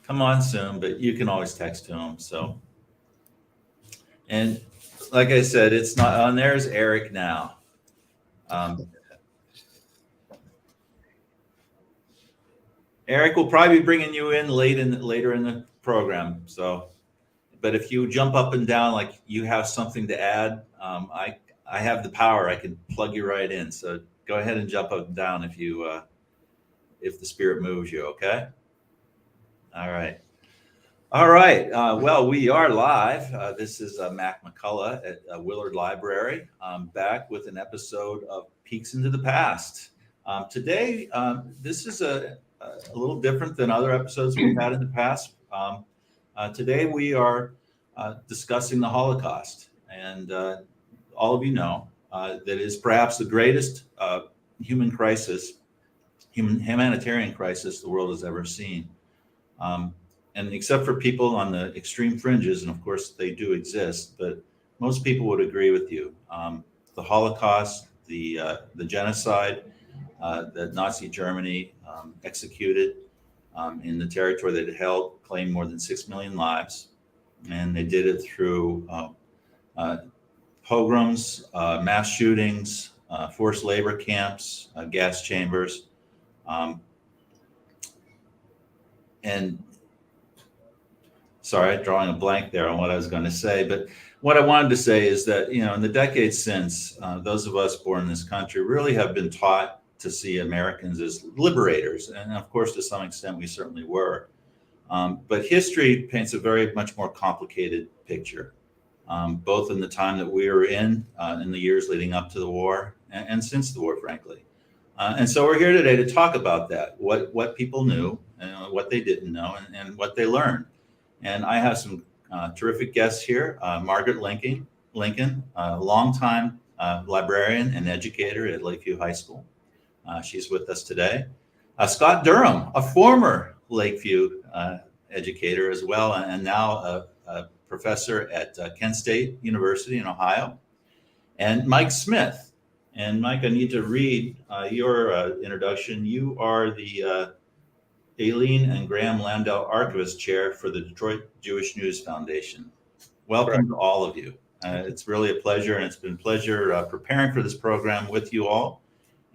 come on soon, but you can always text to him. So, and like I said, it's not on. There's Eric now. Um, Eric will probably be bringing you in later in the program. So, but if you jump up and down like you have something to add, I have the power. I can plug you right in. So go ahead and jump up and down if the spirit moves you. Okay. All right. All right. Well, we are live. This is Mac McCullough at Willard Library. Back with an episode of Peeks into the Past. Today, this is a little different than other episodes we've had in the past. Today, we are discussing the Holocaust. And all of you know that is perhaps the greatest humanitarian crisis the world has ever seen. And except for people on the extreme fringes, and of course they do exist, but most people would agree with you. The Holocaust, the genocide that Nazi Germany executed in the territory that it held, claimed more than 6 million lives, and they did it through pogroms, mass shootings, forced labor camps, gas chambers, and sorry, drawing a blank there on what I was going to say. But what I wanted to say is that, in the decades since, those of us born in this country really have been taught to see Americans as liberators. And of course, to some extent, we certainly were. But history paints a very much more complicated picture, both in the time that we were in the years leading up to the war and since the war, frankly. And so we're here today to talk about that, what people knew and what they didn't know and what they learned. And I have some terrific guests here. Margaret Lincoln, a longtime librarian and educator at Lakeview High School. She's with us today. Scott Durham, a former Lakeview educator as well, and now a professor at Kent State University in Ohio. And Mike Smith. And Mike, I need to read your introduction. You are the Alene and Graham Landau Archivist Chair for the Detroit Jewish News Foundation. Welcome to all of you. It's really a pleasure, and it's been a pleasure preparing for this program with you all.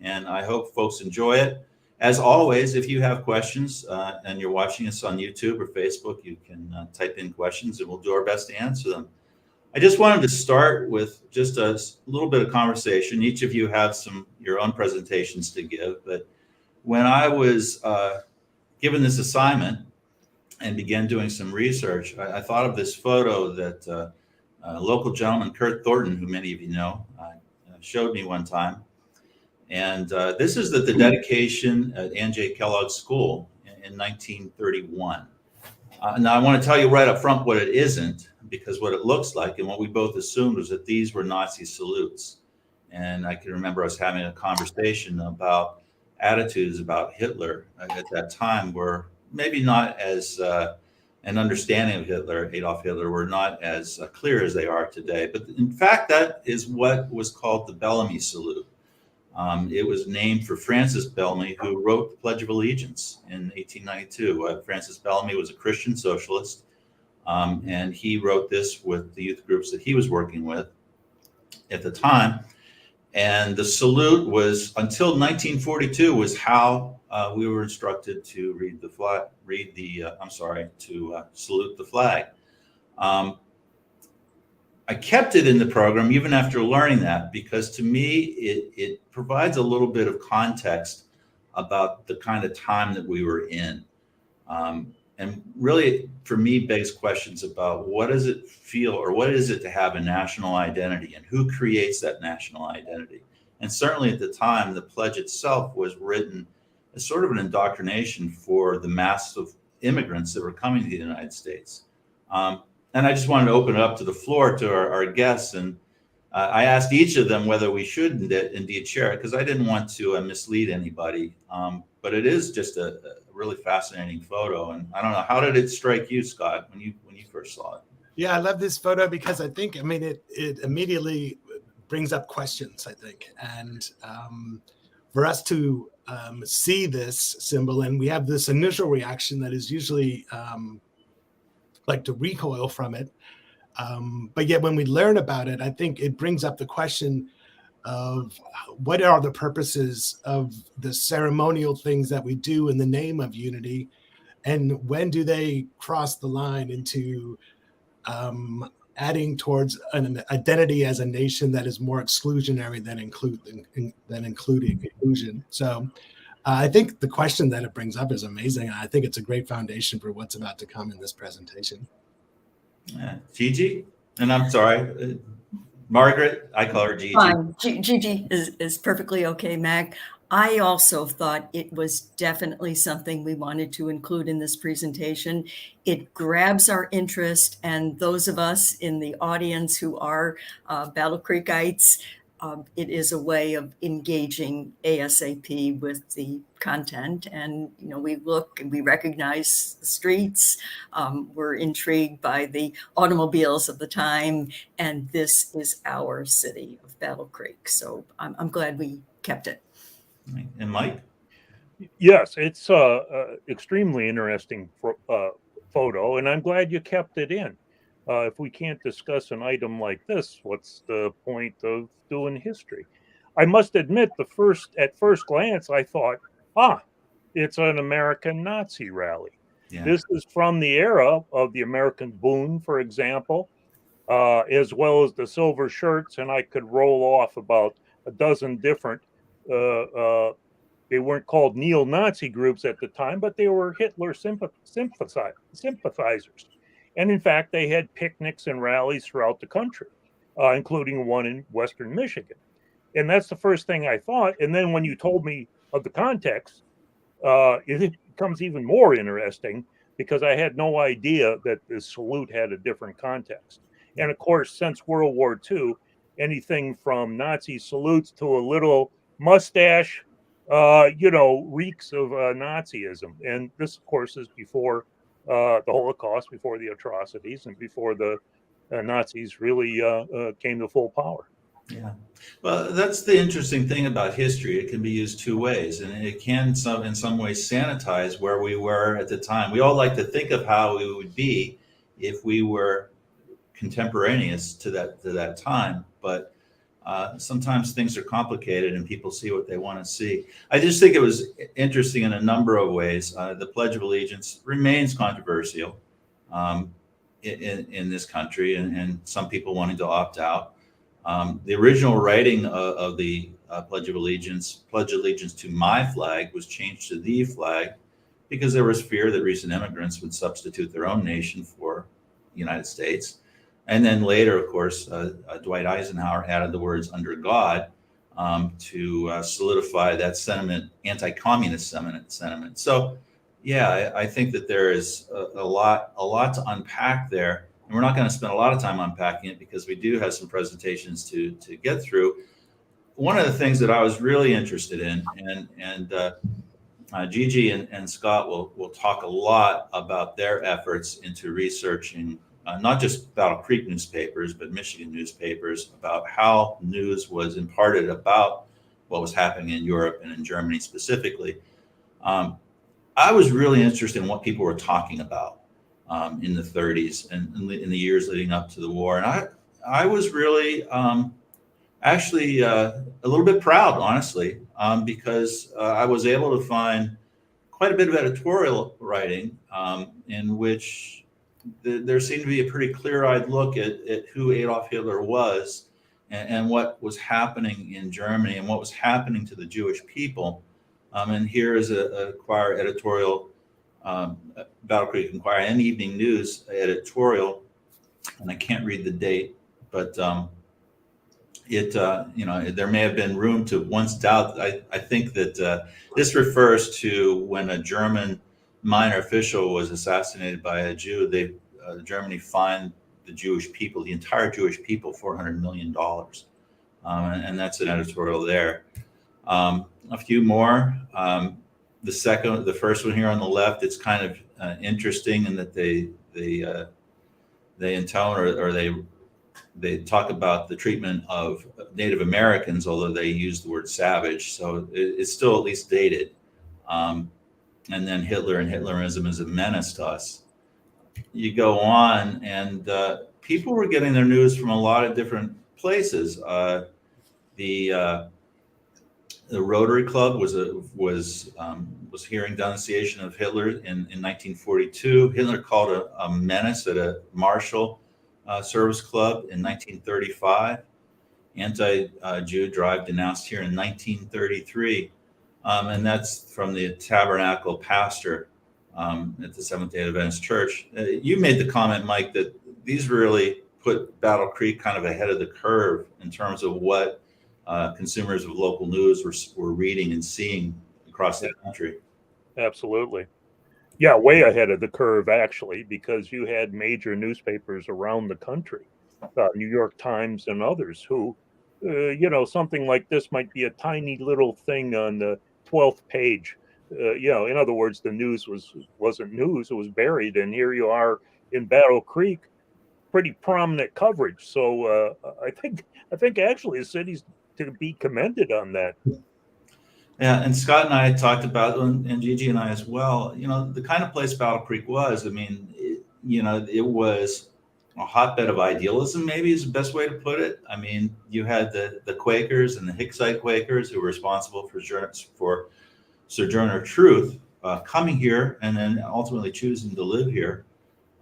And I hope folks enjoy it. As always, if you have questions and you're watching us on YouTube or Facebook, you can type in questions and we'll do our best to answer them. I just wanted to start with just a little bit of conversation. Each of you have your own presentations to give, but when I was given this assignment and began doing some research, I thought of this photo that a local gentleman, Kurt Thornton, who many of you know, showed me one time. And this is the dedication at Ann J. Kellogg School in 1931. Now, I want to tell you right up front what it isn't, because what it looks like and what we both assumed was that these were Nazi salutes. And I can remember us having a conversation about attitudes about Hitler at that time were maybe not as an understanding of Hitler, Adolf Hitler, were not as clear as they are today. But in fact, that is what was called the Bellamy salute. It was named for Francis Bellamy, who wrote the Pledge of Allegiance in 1892. Francis Bellamy was a Christian socialist, and he wrote this with the youth groups that he was working with at the salute. And the salute was, until 1942, was how we were instructed to salute the flag. I kept it in the program even after learning that, because to me, it provides a little bit of context about the kind of time that we were in. And really, for me, begs questions about what does it feel, or what is it to have a national identity, and who creates that national identity? And certainly at the time, the pledge itself was written as sort of an indoctrination for the mass of immigrants that were coming to the United States. And I just wanted to open it up to the floor to our guests. And I asked each of them whether we should indeed share it, because I didn't want to mislead anybody. But it is just a really fascinating photo. And I don't know, how did it strike you, Scott, when you first saw it? Yeah, I love this photo because it immediately brings up questions, I think. And for us to see this symbol, and we have this initial reaction that is usually like to recoil from it. But yet when we learn about it, I think it brings up the question of what are the purposes of the ceremonial things that we do in the name of unity, and when do they cross the line into adding towards an identity as a nation that is more exclusionary than including inclusion. So I think the question that it brings up is amazing. I think it's a great foundation for what's about to come in this presentation. Gigi, and I'm sorry, Margaret, I call her Gigi. Fine. Gigi is perfectly okay, Mac. I also thought it was definitely something we wanted to include in this presentation. It grabs our interest, and those of us in the audience who are Battle Creekites, it is a way of engaging ASAP with the content. And, you know, we look and we recognize the streets. We're intrigued by the automobiles of the time. And this is our city of Battle Creek. So I'm glad we kept it. And Mike? Yes, it's extremely interesting photo, and I'm glad you kept it in. If we can't discuss an item like this, what's the point of doing history? I must admit, at first glance, I thought, it's an American Nazi rally. Yeah. This is from the era of the American Boon, for example, as well as the silver shirts, and I could roll off about a dozen different they weren't called neo-Nazi groups at the time, but they were Hitler sympathizers. And in fact, they had picnics and rallies throughout the country, including one in Western Michigan. And that's the first thing I thought. And then when you told me of the context, it becomes even more interesting because I had no idea that the salute had a different context. And of course, since World War II, anything from Nazi salutes to a little mustache, reeks of Nazism. And this, of course, is before the Holocaust, before the atrocities, and before the Nazis really came to full power. Yeah. Well, that's the interesting thing about history. It can be used two ways, and it can in some ways sanitize where we were at the time. We all like to think of how we would be if we were contemporaneous to that time, but sometimes things are complicated and people see what they want to see. I just think it was interesting in a number of ways. The Pledge of Allegiance remains controversial in this country, and some people wanting to opt out. The original writing of the Pledge of Allegiance to my flag, was changed to the flag because there was fear that recent immigrants would substitute their own nation for the United States. And then later, of course, Dwight Eisenhower added the words "under God" to solidify that sentiment, anti-communist sentiment. So, yeah, I think that there is a lot to unpack there, and we're not going to spend a lot of time unpacking it because we do have some presentations to get through. One of the things that I was really interested in, and Gigi and Scott will talk a lot about their efforts into researching. Not just Battle Creek newspapers, but Michigan newspapers, about how news was imparted about what was happening in Europe and in Germany specifically. I was really interested in what people were talking about in the 30s and in the years leading up to the war. And I was really actually a little bit proud, honestly, because I was able to find quite a bit of editorial writing in which there seemed to be a pretty clear-eyed look at who Adolf Hitler was and what was happening in Germany and what was happening to the Jewish people. And here is a Enquirer editorial, Battle Creek Enquirer and Evening News editorial, and I can't read the date, but there may have been room to once doubt. I think that this refers to when a German minor official was assassinated by a Jew. Germany fined the Jewish people, the entire Jewish people, $400 million. And that's an editorial there. A few more. The first one here on the left, it's kind of interesting in that they intone or they talk about the treatment of Native Americans, although they used the word savage. So it's still at least dated. And then Hitler and Hitlerism is a menace to us. You go on, and people were getting their news from a lot of different places. The Rotary Club was hearing denunciation of Hitler in 1942. Hitler called a menace at a Marshall Service Club in 1935. Anti-Jew drive denounced here in 1933. And that's from the Tabernacle pastor at the Seventh-day Adventist Church. You made the comment, Mike, that these really put Battle Creek kind of ahead of the curve in terms of what consumers of local news were reading and seeing across the country. Absolutely. Yeah, way ahead of the curve, actually, because you had major newspapers around the country, New York Times and others, who, something like this might be a tiny little thing on the 12th page. In other words, the news wasn't news, it was buried. And here you are in Battle Creek, pretty prominent coverage. So I think actually the city's to be commended on that. Yeah, and Scott and I had talked about, and Gigi and I as well, the kind of place Battle Creek was. I mean, it was a hotbed of idealism, maybe is the best way to put it. I mean, you had the Quakers and the Hicksite Quakers who were responsible for Sojourner Truth coming here and then ultimately choosing to live here.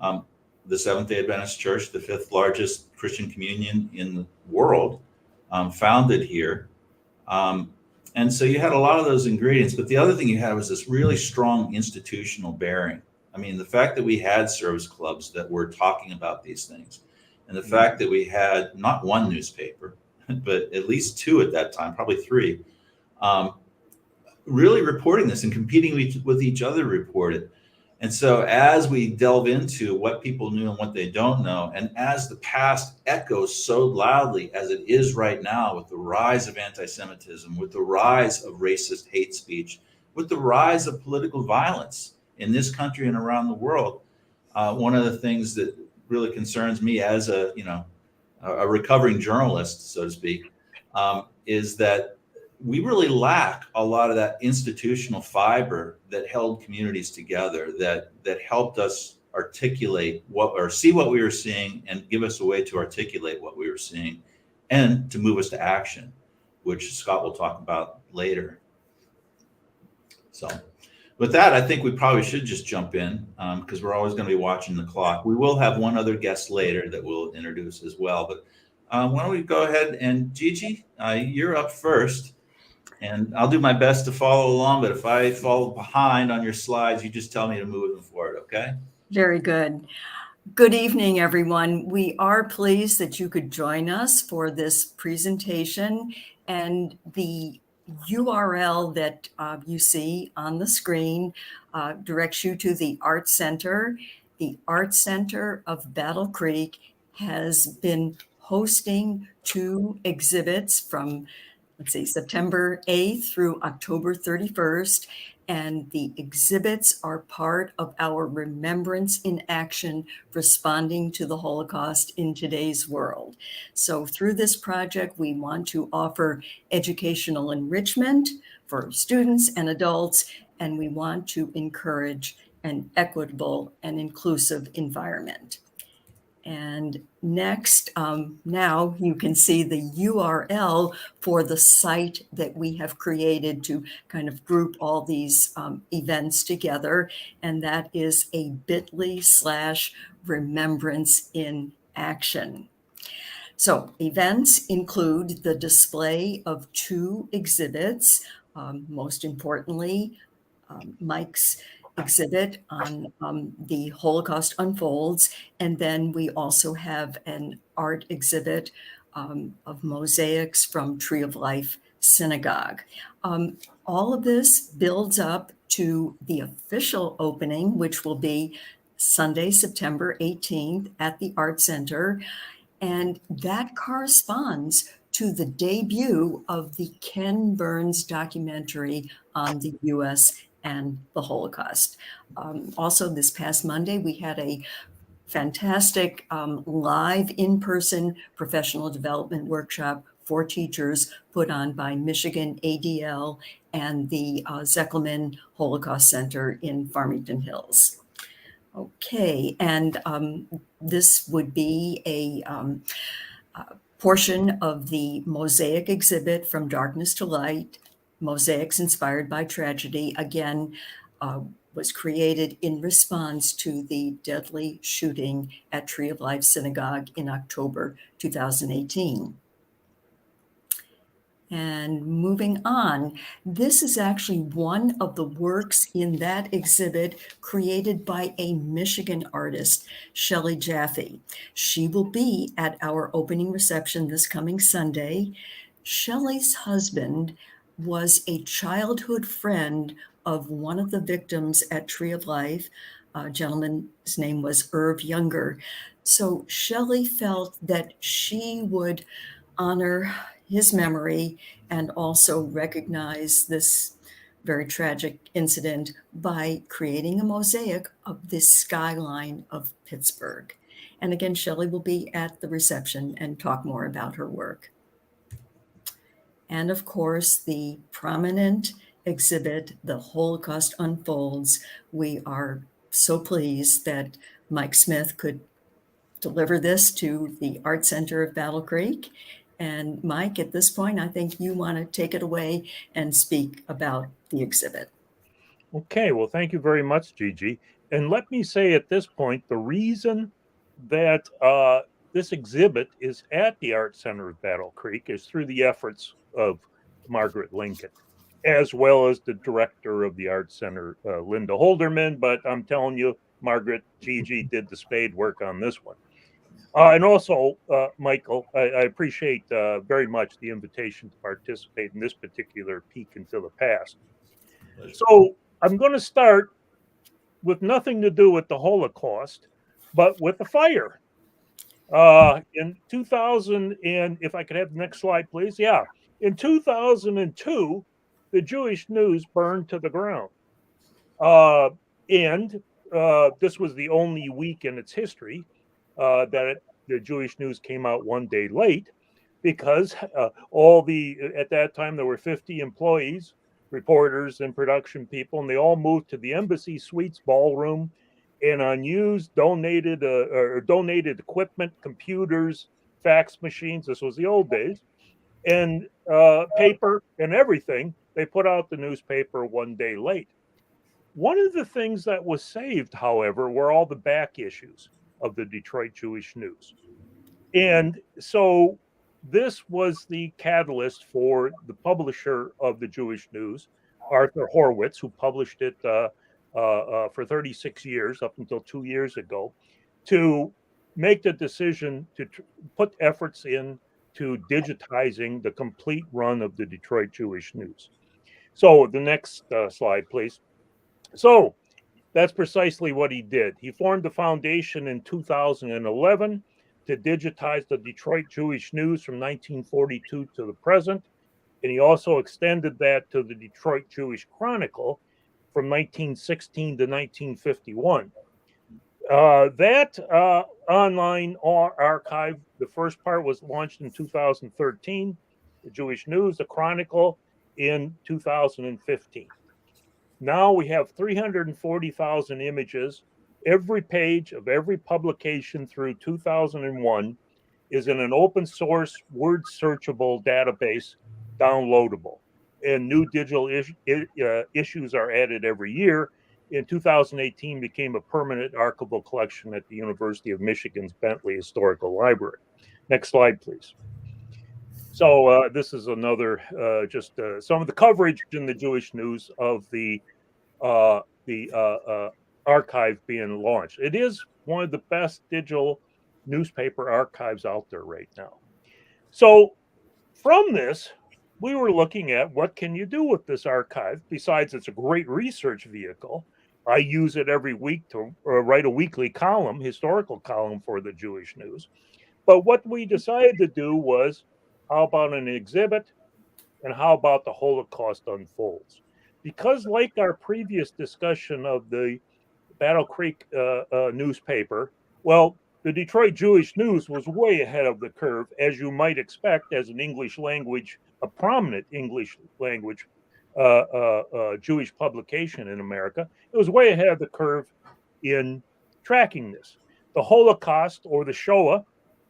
The Seventh-day Adventist Church, the fifth largest Christian communion in the world, founded here. And so you had a lot of those ingredients, but the other thing you had was this really strong institutional bearing. I mean, the fact that we had service clubs that were talking about these things, and the fact that we had not one newspaper, but at least two at that time, probably three, really reporting this and competing with each other to report it. And so as we delve into what people knew and what they don't know, and as the past echoes so loudly as it is right now with the rise of anti-Semitism, with the rise of racist hate speech, with the rise of political violence in this country and around the world, one of the things that really concerns me as a recovering journalist, so to speak, is that we really lack a lot of that institutional fiber that held communities together, that helped us articulate see what we were seeing and give us a way to articulate what we were seeing and to move us to action, which Scott will talk about later. So with that, I think we probably should just jump in because we're always going to be watching the clock. We will have one other guest later that we'll introduce as well. But why don't we go ahead and Gigi, you're up first. And I'll do my best to follow along, but if I fall behind on your slides, you just tell me to move them forward, okay? Very good. Good evening, everyone. We are pleased that you could join us for this presentation, and the URL that you see on the screen directs you to the Art Center. The Art Center of Battle Creek has been hosting 2 exhibits from September 8th through October 31st. And the exhibits are part of our Remembrance in Action, responding to the Holocaust in today's world. So through this project, we want to offer educational enrichment for students and adults, and we want to encourage an equitable and inclusive environment. And next, now you can see the URL for the site that we have created to kind of group all these events together. And that is a bit.ly/remembrance in action. So events include the display of 2 exhibits, most importantly, Mike's exhibit on the Holocaust Unfolds. And then we also have an art exhibit of mosaics from Tree of Life Synagogue. All of this builds up to the official opening, which will be Sunday, September 18th at the Art Center. And that corresponds to the debut of the Ken Burns documentary on the U.S. and the Holocaust. Also, this past Monday, we had a fantastic live in-person professional development workshop for teachers put on by Michigan ADL and the Zeckelman Holocaust Center in Farmington Hills. Okay, and this would be a portion of the Mosaic exhibit From Darkness to Light, Mosaics Inspired by Tragedy, again, was created in response to the deadly shooting at Tree of Life Synagogue in October 2018. And moving on, this is actually one of the works in that exhibit created by a Michigan artist, Shelley Jaffe. She will be at our opening reception this coming Sunday. Shelley's husband was a childhood friend of one of the victims at Tree of Life. A gentleman's name was Irv Younger. So Shelley felt that she would honor his memory and also recognize this very tragic incident by creating a mosaic of this skyline of Pittsburgh. And again, Shelley will be at the reception and talk more about her work. And of course, the prominent exhibit, The Holocaust Unfolds. We are so pleased that Mike Smith could deliver this to the Art Center of Battle Creek. And Mike, at this point, I think you want to take it away and speak about the exhibit. Okay, well, thank you very much, Gigi. And let me say at this point, the reason that this exhibit is at the Art Center of Battle Creek is through the efforts of Margaret Lincoln, as well as the director of the Art Center, Linda Holderman. But I'm telling you, Margaret, Gigi did the spade work on this one. And also, Michael, I appreciate very much the invitation to participate in this particular peek into the past. So I'm going to start with nothing to do with the Holocaust, but with the fire. In 2000, and if I could have the next slide, please. Yeah. In 2002, the Jewish News burned to the ground. And this was the only week in its history that the Jewish News came out one day late, because at that time there were 50 employees, reporters and production people, and they all moved to the Embassy Suites ballroom, and unused donated equipment, computers, fax machines, this was the old days, and paper and everything, they put out the newspaper one day late. One of the things that was saved, however, were all the back issues of the Detroit Jewish News. And so this was the catalyst for the publisher of the Jewish News, Arthur Horwitz, who published it for 36 years, up until 2 years ago, to make the decision to put efforts in to digitizing the complete run of the Detroit Jewish News. So the next slide, please. So that's precisely what he did. He formed the foundation in 2011 to digitize the Detroit Jewish News from 1942 to the present. And he also extended that to the Detroit Jewish Chronicle from 1916 to 1951. That online archive, the first part was launched in 2013, the Jewish News, the Chronicle in 2015. Now we have 340,000 images. Every page of every publication through 2001 is in an open source, word searchable database, downloadable. And new digital issues are added every year. In 2018, became a permanent archival collection at the University of Michigan's Bentley Historical Library. Next slide, please. So this is another, some of the coverage in the Jewish News of the archive being launched. It is one of the best digital newspaper archives out there right now. So from this, we were looking at what can you do with this archive. Besides, it's a great research vehicle. I use it every week to write a weekly column, historical column for the Jewish News. But what we decided to do was, how about an exhibit, and how about the Holocaust Unfolds? Because like our previous discussion of the Battle Creek newspaper, well, the Detroit Jewish News was way ahead of the curve, as you might expect, as an English language, a prominent English language Jewish publication in America. It was way ahead of the curve in tracking this. The Holocaust, or the Shoah,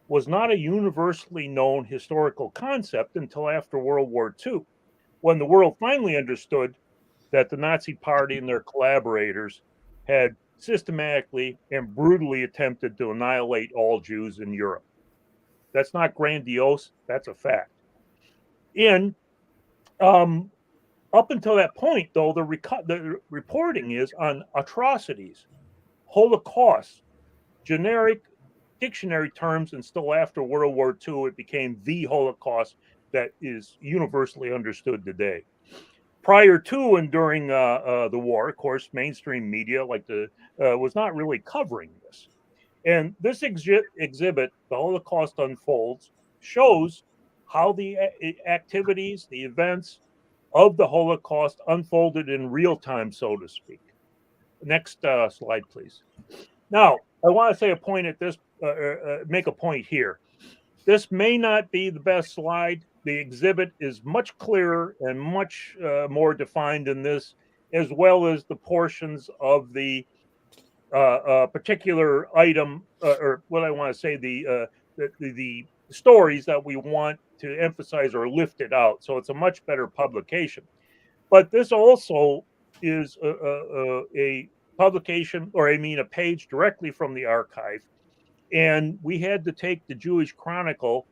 was not a universally known historical concept until after World War II, when the world finally understood that the Nazi Party and their collaborators had systematically and brutally attempted to annihilate all Jews in Europe. That's not grandiose, that's a fact. Up until that point, though, the reporting is on atrocities, Holocaust, generic dictionary terms, and still after World War II, it became the Holocaust that is universally understood today. Prior to and during the war, of course, mainstream media was not really covering this. And this exhibit, The Holocaust Unfolds, shows how the activities, the events of the Holocaust unfolded in real time, so to speak. Next slide, please. Now, I want to say a point at this, make a point here. This may not be the best slide. The exhibit is much clearer and much more defined than this, as well as the portions of the particular item, or what I want to say, the stories that we want to emphasize are lifted out. So it's a much better publication. But this also is a publication, or I mean a page directly from the archive. And we had to take the Jewish Chronicle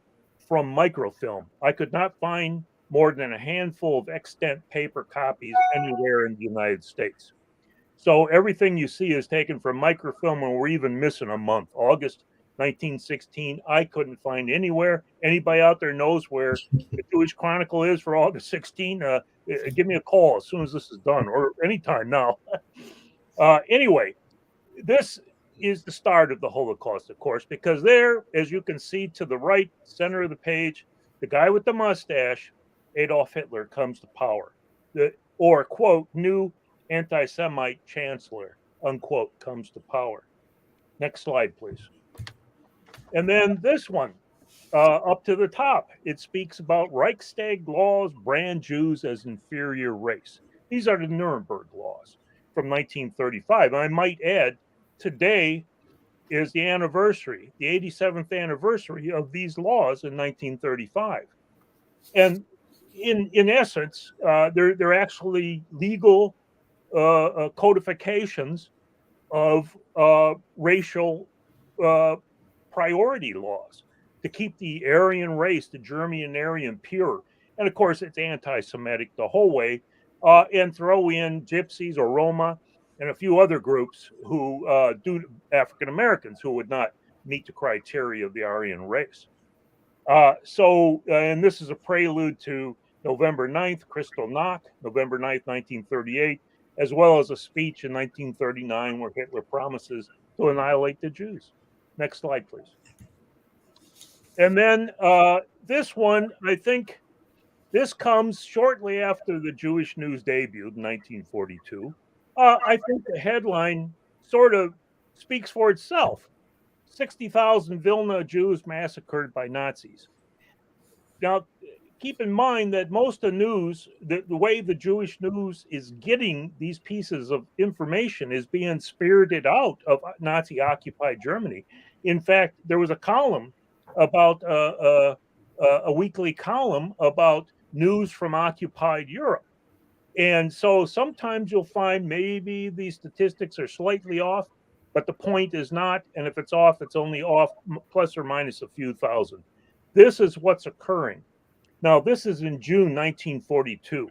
from microfilm. I could not find more than a handful of extant paper copies anywhere in the United States. So everything you see is taken from microfilm, and we're even missing a month. August 1916, I couldn't find anywhere. Anybody out there knows where the Jewish Chronicle is for August 16? Give me a call as soon as this is done, or anytime now. Anyway, this is the start of the Holocaust, of course, because there, as you can see to the right center of the page, the guy with the mustache, Adolf Hitler, comes to power. Or, quote, new anti-Semite chancellor, unquote, comes to power. Next slide, please. And then this one, up to the top, it speaks about Reichstag laws brand Jews as inferior race. These are the Nuremberg laws from 1935. I might add, today is the anniversary, the 87th anniversary of these laws in 1935. And in essence, they're actually legal codifications of racial priority laws to keep the Aryan race, the German Aryan, pure. And of course, it's anti-Semitic the whole way. And throw in gypsies or Roma and a few other groups who African Americans who would not meet the criteria of the Aryan race. And this is a prelude to November 9th, Kristallnacht, November 9th, 1938, as well as a speech in 1939 where Hitler promises to annihilate the Jews. Next slide, please. And then this one, I think this comes shortly after the Jewish News debuted in 1942. I think the headline sort of speaks for itself. 60,000 Vilna Jews massacred by Nazis. Now, keep in mind that most of the news, the way the Jewish news is getting these pieces of information is being spirited out of Nazi-occupied Germany. In fact, there was a column about a weekly column about news from occupied Europe. And so sometimes you'll find maybe these statistics are slightly off, but the point is not. And if it's off, it's only off plus or minus a few thousand. This is what's occurring. Now, this is in June 1942.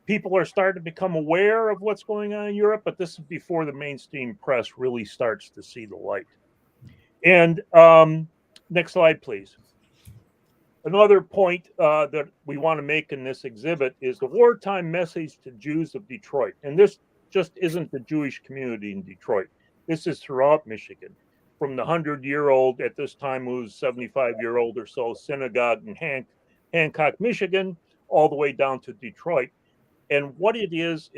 People are starting to become aware of what's going on in Europe, but this is before the mainstream press really starts to see the light. And next slide, please. Another point that we want to make in this exhibit is the wartime message to Jews of Detroit. And this just isn't the Jewish community in Detroit. This is throughout Michigan, from the 100-year-old, at this time who's 75-year-old or so, synagogue in Hancock, Michigan, all the way down to Detroit. And what it is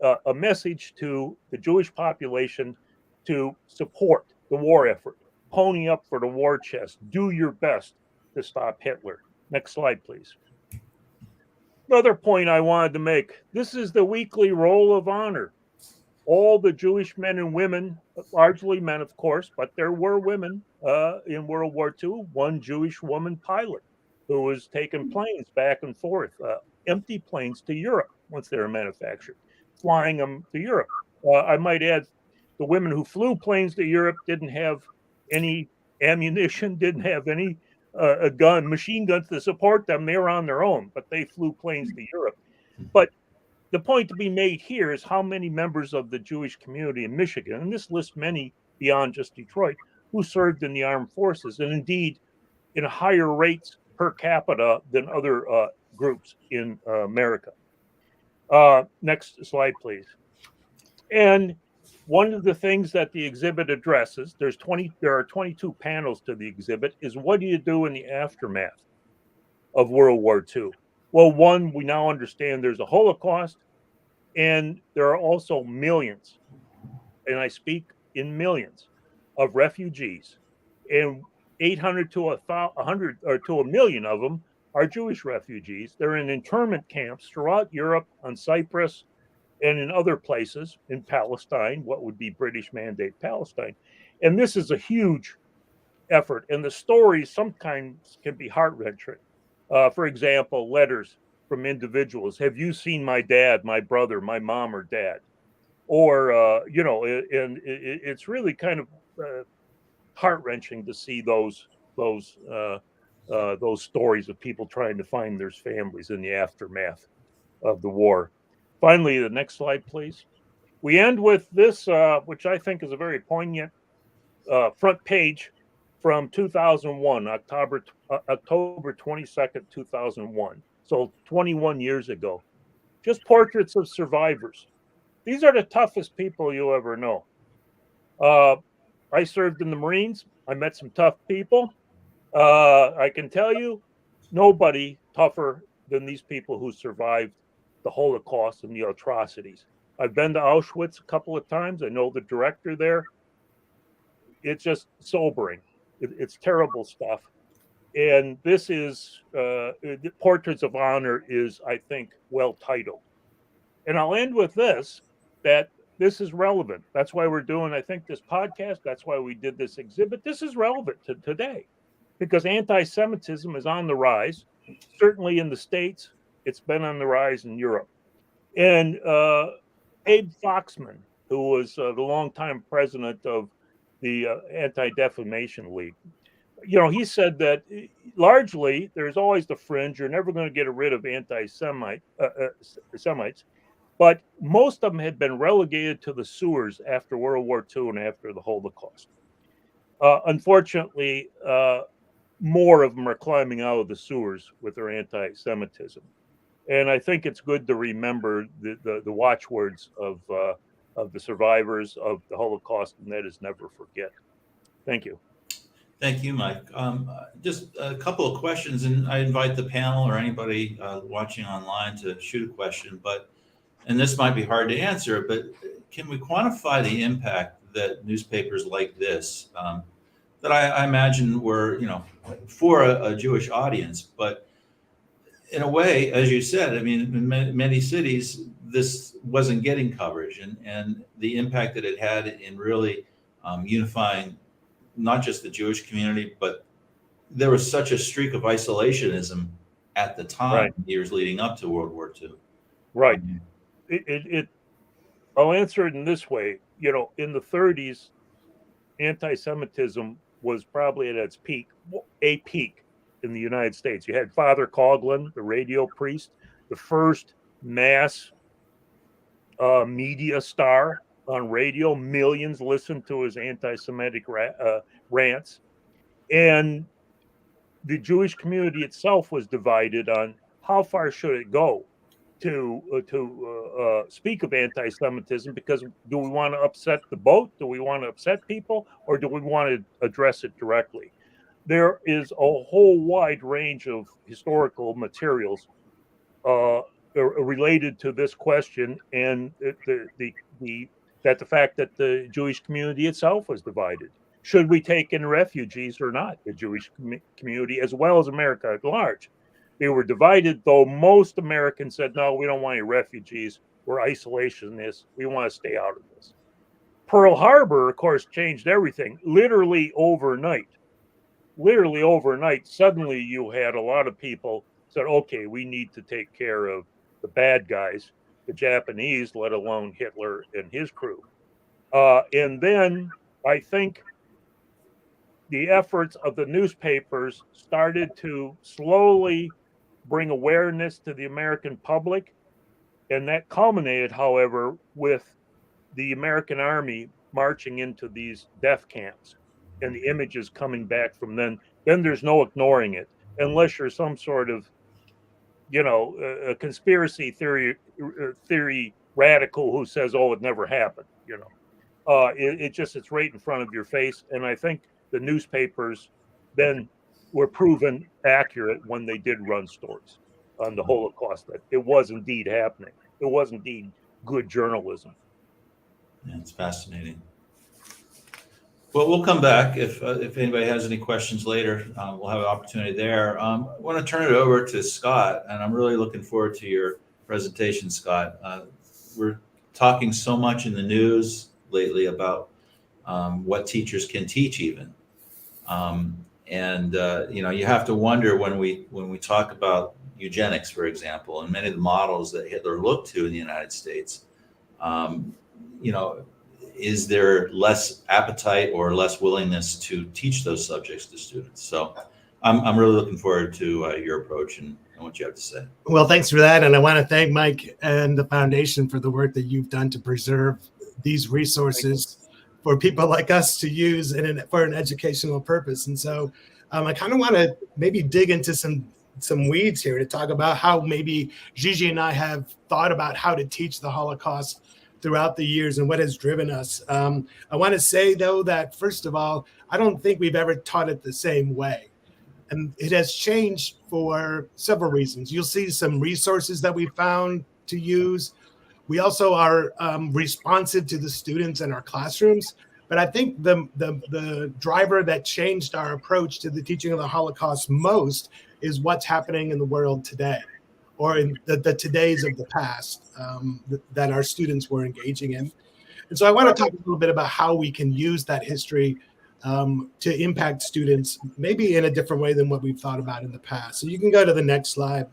a message to the Jewish population to support the war effort. pony up for the war chest. Do your best to stop Hitler. Next slide, please. Another point I wanted to make. This is the weekly roll of honor. All the Jewish men and women, largely men, of course, but there were women in World War II. One Jewish woman pilot who was taking planes back and forth, empty planes to Europe once they were manufactured, flying them to Europe. I might add, the women who flew planes to Europe didn't have any ammunition, didn't have any machine guns to support them. They were on their own, but they flew planes to Europe. But the point to be made here is how many members of the Jewish community in Michigan, and this lists many beyond just Detroit, who served in the armed forces, and indeed in higher rates per capita than other groups in America. Next slide, please. And one of the things that the exhibit addresses, there are 22 panels to the exhibit, is what do you do in the aftermath of World War II? Well, one, we now understand there's a Holocaust, and there are also millions, and I speak in millions, of refugees, and 800 to 100 or to 1 million of them are Jewish refugees. They're in internment camps throughout Europe, on Cyprus, and in other places, in Palestine, what would be British Mandate Palestine. And this is a huge effort, and the stories sometimes can be heart-wrenching. For example, letters from individuals. Have you seen my dad, my brother, my mom or dad? Or, and it's really kind of heart-wrenching to see those stories of people trying to find their families in the aftermath of the war. Finally, the next slide, please. We end with this, which I think is a very poignant front page from 2001, October 22nd, 2001. So 21 years ago. Just portraits of survivors. These are the toughest people you'll ever know. I served in the Marines. I met some tough people. I can tell you, nobody tougher than these people who survived the Holocaust and the atrocities. I've been to Auschwitz a couple of times. I know the director there. It's just sobering. It's terrible stuff. And this is, Portraits of Honor is, I think, well titled. And I'll end with this, that this is relevant. That's why we're doing, I think, this podcast. That's why we did this exhibit. This is relevant to today because anti-Semitism is on the rise. Certainly in the States, it's been on the rise in Europe. And Abe Foxman, who was the longtime president of the Anti-Defamation League, he said that largely there's always the fringe. You're never going to get rid of anti-Semites, but most of them had been relegated to the sewers after World War II and after the Holocaust. Unfortunately, more of them are climbing out of the sewers with their anti-Semitism. And I think it's good to remember the watchwords of the survivors of the Holocaust, and that is never forget. Thank you. Thank you, Mike. Just a couple of questions, and I invite the panel or anybody watching online to shoot a question. And this might be hard to answer, but can we quantify the impact that newspapers like this, that I imagine were, for a Jewish audience, but in a way, as you said, I mean, in many cities, this wasn't getting coverage, and the impact that it had in really unifying not just the Jewish community, but there was such a streak of isolationism at the time, right, years leading up to World War II. Right. I'll answer it in this way. In the 30s, anti-Semitism was probably at its peak, in the United States. You had Father Coughlin, the radio priest, the first mass media star on radio. Millions listened to his anti-Semitic rants. And the Jewish community itself was divided on how far should it go to speak of anti-Semitism, because do we want to upset the boat? Do we want to upset people? Or do we want to address it directly? There is a whole wide range of historical materials related to this question, and the fact that the Jewish community itself was divided. should we take in refugees or not? The Jewish community, as well as America at large. They were divided, though most Americans said, no, we don't want any refugees. We're isolationists. We want to stay out of this. Pearl Harbor, of course, changed everything. Literally overnight, suddenly you had a lot of people said, okay, we need to take care of the bad guys, the Japanese, let alone Hitler and his crew. And then I think the efforts of the newspapers started to slowly bring awareness to the American public. And that culminated, however, with the American army marching into these death camps and the images coming back from then there's no ignoring it unless you're some sort of, a conspiracy theory radical who says, oh, it never happened. It's right in front of your face. And I think the newspapers then were proven accurate when they did run stories on the Holocaust, that it was indeed happening. It was indeed good journalism. Yeah, it's fascinating. Well, we'll come back if anybody has any questions later. We'll have an opportunity there. I want to turn it over to Scott, and I'm really looking forward to your presentation, Scott. We're talking so much in the news lately about what teachers can teach, even, you have to wonder when we talk about eugenics, for example, and many of the models that Hitler looked to in the United States. Is there less appetite or less willingness to teach those subjects to students? So I'm really looking forward to your approach and what you have to say. Well, thanks for that. And I want to thank Mike and the foundation for the work that you've done to preserve these resources for people like us to use for an educational purpose. And so I kind of want to maybe dig into some weeds here to talk about how maybe Gigi and I have thought about how to teach the Holocaust throughout the years and what has driven us. I want to say, though, that first of all, I don't think we've ever taught it the same way. And it has changed for several reasons. You'll see some resources that we found to use. We also are responsive to the students in our classrooms. But I think the driver that changed our approach to the teaching of the Holocaust most is what's happening in the world today, or in the todays of the past that our students were engaging in. And so I want to talk a little bit about how we can use that history to impact students, maybe in a different way than what we've thought about in the past. So you can go to the next slide.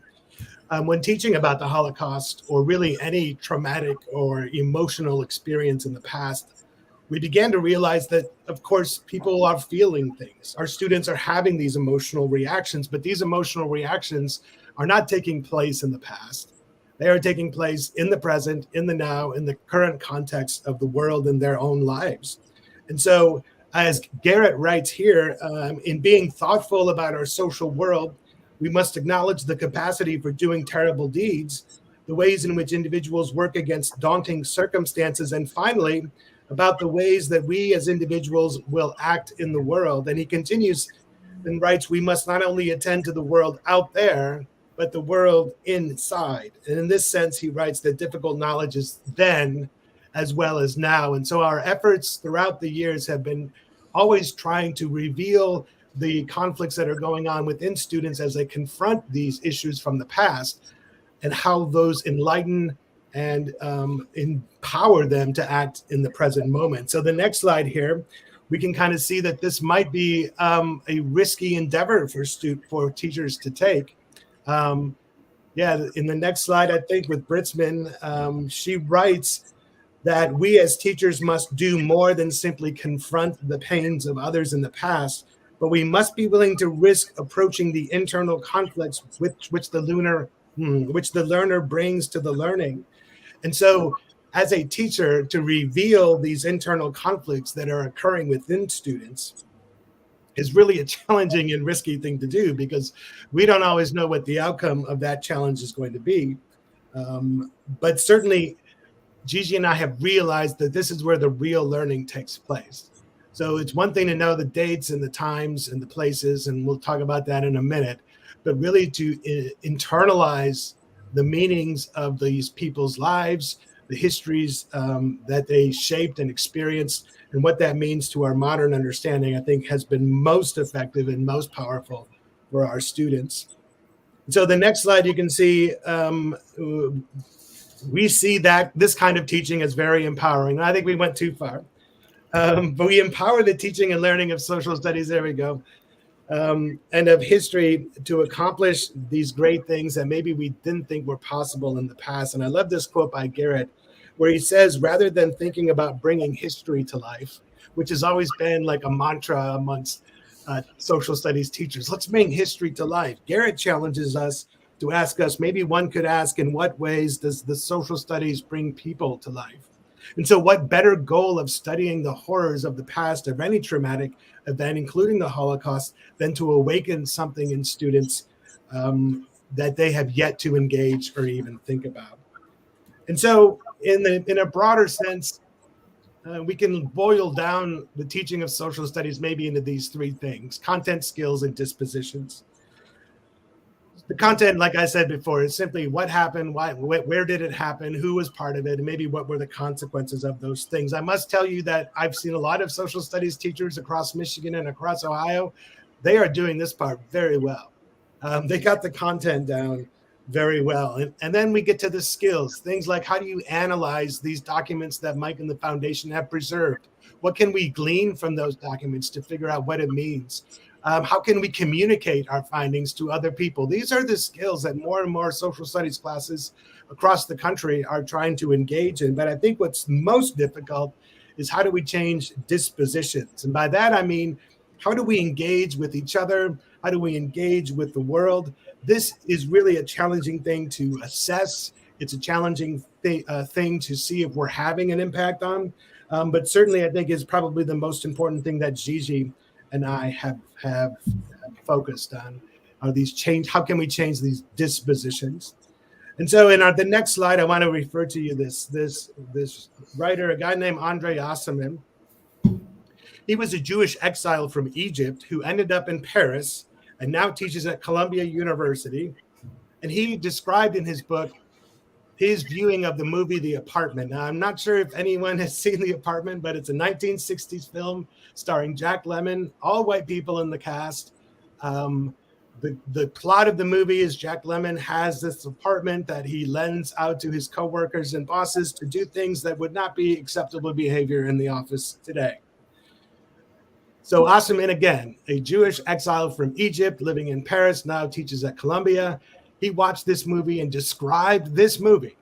When teaching about the Holocaust, or really any traumatic or emotional experience in the past, we began to realize that, of course, people are feeling things. Our students are having these emotional reactions, but these emotional reactions are not taking place in the past. They are taking place in the present, in the now, in the current context of the world and their own lives. And so, as Garrett writes here, in being thoughtful about our social world, we must acknowledge the capacity for doing terrible deeds, the ways in which individuals work against daunting circumstances, and finally, about the ways that we as individuals will act in the world. And he continues and writes, we must not only attend to the world out there, but the world inside. And in this sense, he writes that difficult knowledge is then as well as now. And so our efforts throughout the years have been always trying to reveal the conflicts that are going on within students as they confront these issues from the past, and how those enlighten and empower them to act in the present moment. So the next slide here, we can kind of see that this might be a risky endeavor for teachers to take. In the next slide, I think with Britzman, she writes that we as teachers must do more than simply confront the pains of others in the past, but we must be willing to risk approaching the internal conflicts which the learner brings to the learning. And so as a teacher, to reveal these internal conflicts that are occurring within students is really a challenging and risky thing to do, because we don't always know what the outcome of that challenge is going to be. But certainly, Gigi and I have realized that this is where the real learning takes place. So it's one thing to know the dates and the times and the places, and we'll talk about that in a minute, but really to internalize the meanings of these people's lives, the histories that they shaped and experienced, and what that means to our modern understanding, I think has been most effective and most powerful for our students. So the next slide, you can see, we see that this kind of teaching is very empowering. I think we went too far, but we empower the teaching and learning of social studies, there we go, and of history to accomplish these great things that maybe we didn't think were possible in the past. And I love this quote by Garrett, where he says, rather than thinking about bringing history to life, which has always been like a mantra amongst social studies teachers, let's bring history to life. Garrett challenges us to ask us, maybe one could ask, in what ways does the social studies bring people to life? And so what better goal of studying the horrors of the past of any traumatic event, including the Holocaust, than to awaken something in students that they have yet to engage or even think about. And so in a broader sense, we can boil down the teaching of social studies maybe into these three things: content, skills, and dispositions. The content, like I said before, is simply what happened, why, where did it happen, who was part of it, and maybe what were the consequences of those things. I must tell you that I've seen a lot of social studies teachers across Michigan and across Ohio. They are doing this part very well. They got the content down very well. And then we get to the skills, things like how do you analyze these documents that Mike and the foundation have preserved? What can we glean from those documents to figure out what it means? How can we communicate our findings to other people? These are the skills that more and more social studies classes across the country are trying to engage in. But I think what's most difficult is how do we change dispositions? And by that, I mean, how do we engage with each other? How do we engage with the world? This is really a challenging thing to assess. It's a challenging thing to see if we're having an impact on. But certainly, I think is probably the most important thing that Gigi and I have focused on are these change. How can we change these dispositions? And so in the next slide, I want to refer to you this writer, a guy named Andre Osserman. He was a Jewish exile from Egypt who ended up in Paris and now teaches at Columbia University. And he described in his book his viewing of the movie The Apartment. Now, I'm not sure if anyone has seen The Apartment, but it's a 1960s film starring Jack Lemmon, all white people in the cast. The plot of the movie is Jack Lemmon has this apartment that he lends out to his coworkers and bosses to do things that would not be acceptable behavior in the office today. So Osserman, again, a Jewish exile from Egypt living in Paris, now teaches at Columbia. He watched this movie and described this movie.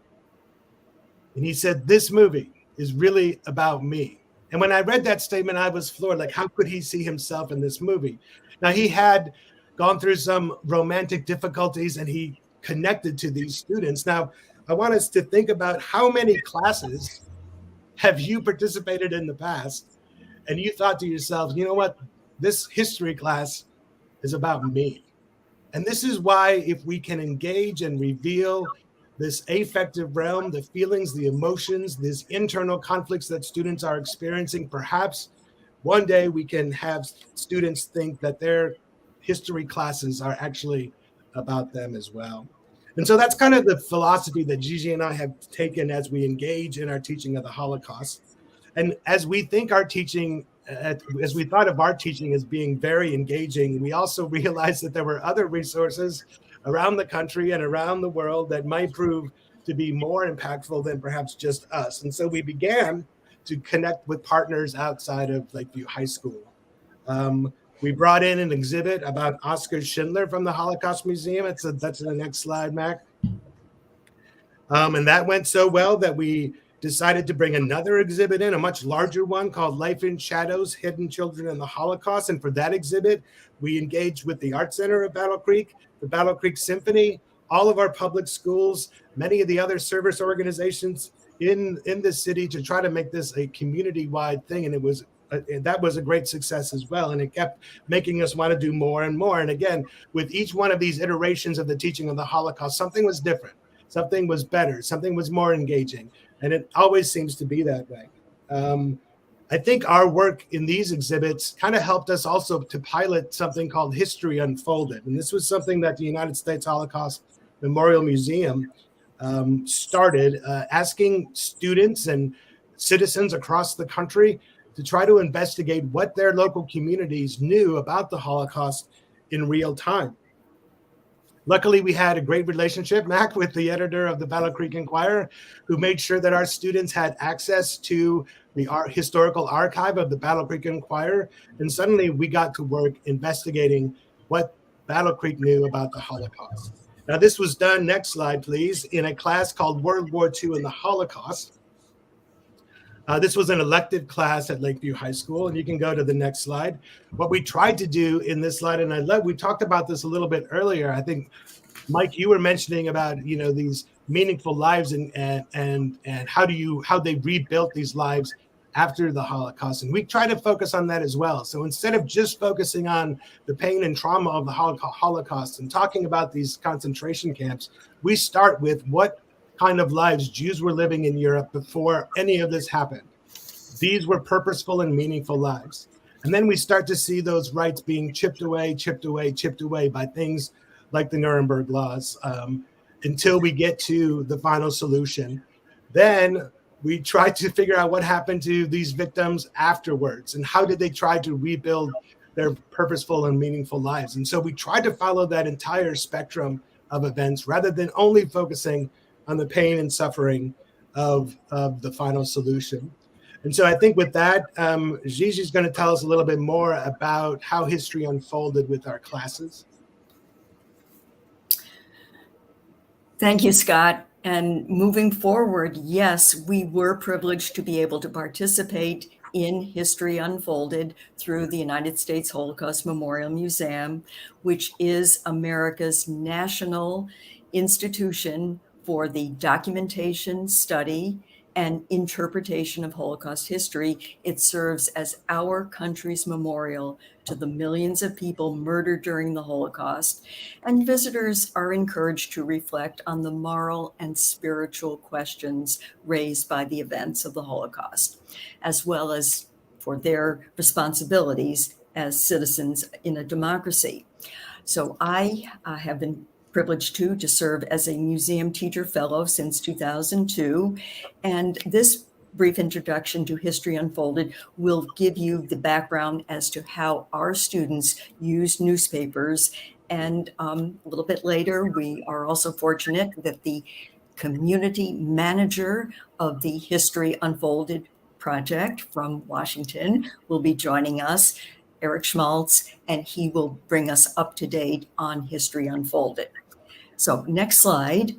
And he said, this movie is really about me. And when I read that statement, I was floored. Like, how could he see himself in this movie? Now, he had gone through some romantic difficulties and he connected to these students. Now, I want us to think about how many classes have you participated in the past and you thought to yourself, you know what, this history class is about me. And this is why if we can engage and reveal this affective realm, the feelings, the emotions, these internal conflicts that students are experiencing, perhaps one day we can have students think that their history classes are actually about them as well. And so that's kind of the philosophy that Gigi and I have taken as we engage in our teaching of the Holocaust. And as we think our teaching, as we thought of our teaching as being very engaging, we also realized that there were other resources around the country and around the world that might prove to be more impactful than perhaps just us. And so we began to connect with partners outside of Lakeview High School. We brought in an exhibit about Oskar Schindler from the Holocaust Museum. That's in the next slide, Mac. And that went so well that we decided to bring another exhibit in, a much larger one called Life in Shadows, Hidden Children in the Holocaust. And for that exhibit, we engaged with the Art Center of Battle Creek, the Battle Creek Symphony, all of our public schools, many of the other service organizations in the city to try to make this a community-wide thing. And that was a great success as well. And it kept making us want to do more and more. And again, with each one of these iterations of the teaching of the Holocaust, something was different, something was better, something was more engaging. And it always seems to be that way. I think our work in these exhibits kind of helped us also to pilot something called History Unfolded. And this was something that the United States Holocaust Memorial Museum started asking students and citizens across the country to try to investigate what their local communities knew about the Holocaust in real time. Luckily, we had a great relationship, Mac, with the editor of the Battle Creek Enquirer, who made sure that our students had access to the historical archive of the Battle Creek Enquirer. And suddenly we got to work investigating what Battle Creek knew about the Holocaust. Now, this was done, next slide, please, in a class called World War II and the Holocaust. This was an elective class at Lakeview High School, and you can go to the next slide. What we tried to do in this slide, and we talked about this a little bit earlier. I think, Mike, you were mentioning about these meaningful lives and how they rebuilt these lives after the Holocaust, and we try to focus on that as well. So instead of just focusing on the pain and trauma of the Holocaust and talking about these concentration camps, we start with what kind of lives Jews were living in Europe before any of this happened. These were purposeful and meaningful lives. And then we start to see those rights being chipped away by things like the Nuremberg laws until we get to the final solution. Then we try to figure out what happened to these victims afterwards and how did they try to rebuild their purposeful and meaningful lives. And so we tried to follow that entire spectrum of events rather than only focusing on the pain and suffering of the final solution. And so I think with that, Gigi's going to tell us a little bit more about how history unfolded with our classes. Thank you, Scott. And moving forward, yes, we were privileged to be able to participate in History Unfolded through the United States Holocaust Memorial Museum, which is America's national institution for the documentation, study, and interpretation of Holocaust history. It serves as our country's memorial to the millions of people murdered during the Holocaust. And visitors are encouraged to reflect on the moral and spiritual questions raised by the events of the Holocaust, as well as for their responsibilities as citizens in a democracy. So I have been privileged to serve as a museum teacher fellow since 2002. And this brief introduction to History Unfolded will give you the background as to how our students use newspapers. And a little bit later, we are also fortunate that the community manager of the History Unfolded project from Washington will be joining us, Eric Schmaltz, and he will bring us up to date on History Unfolded. So next slide.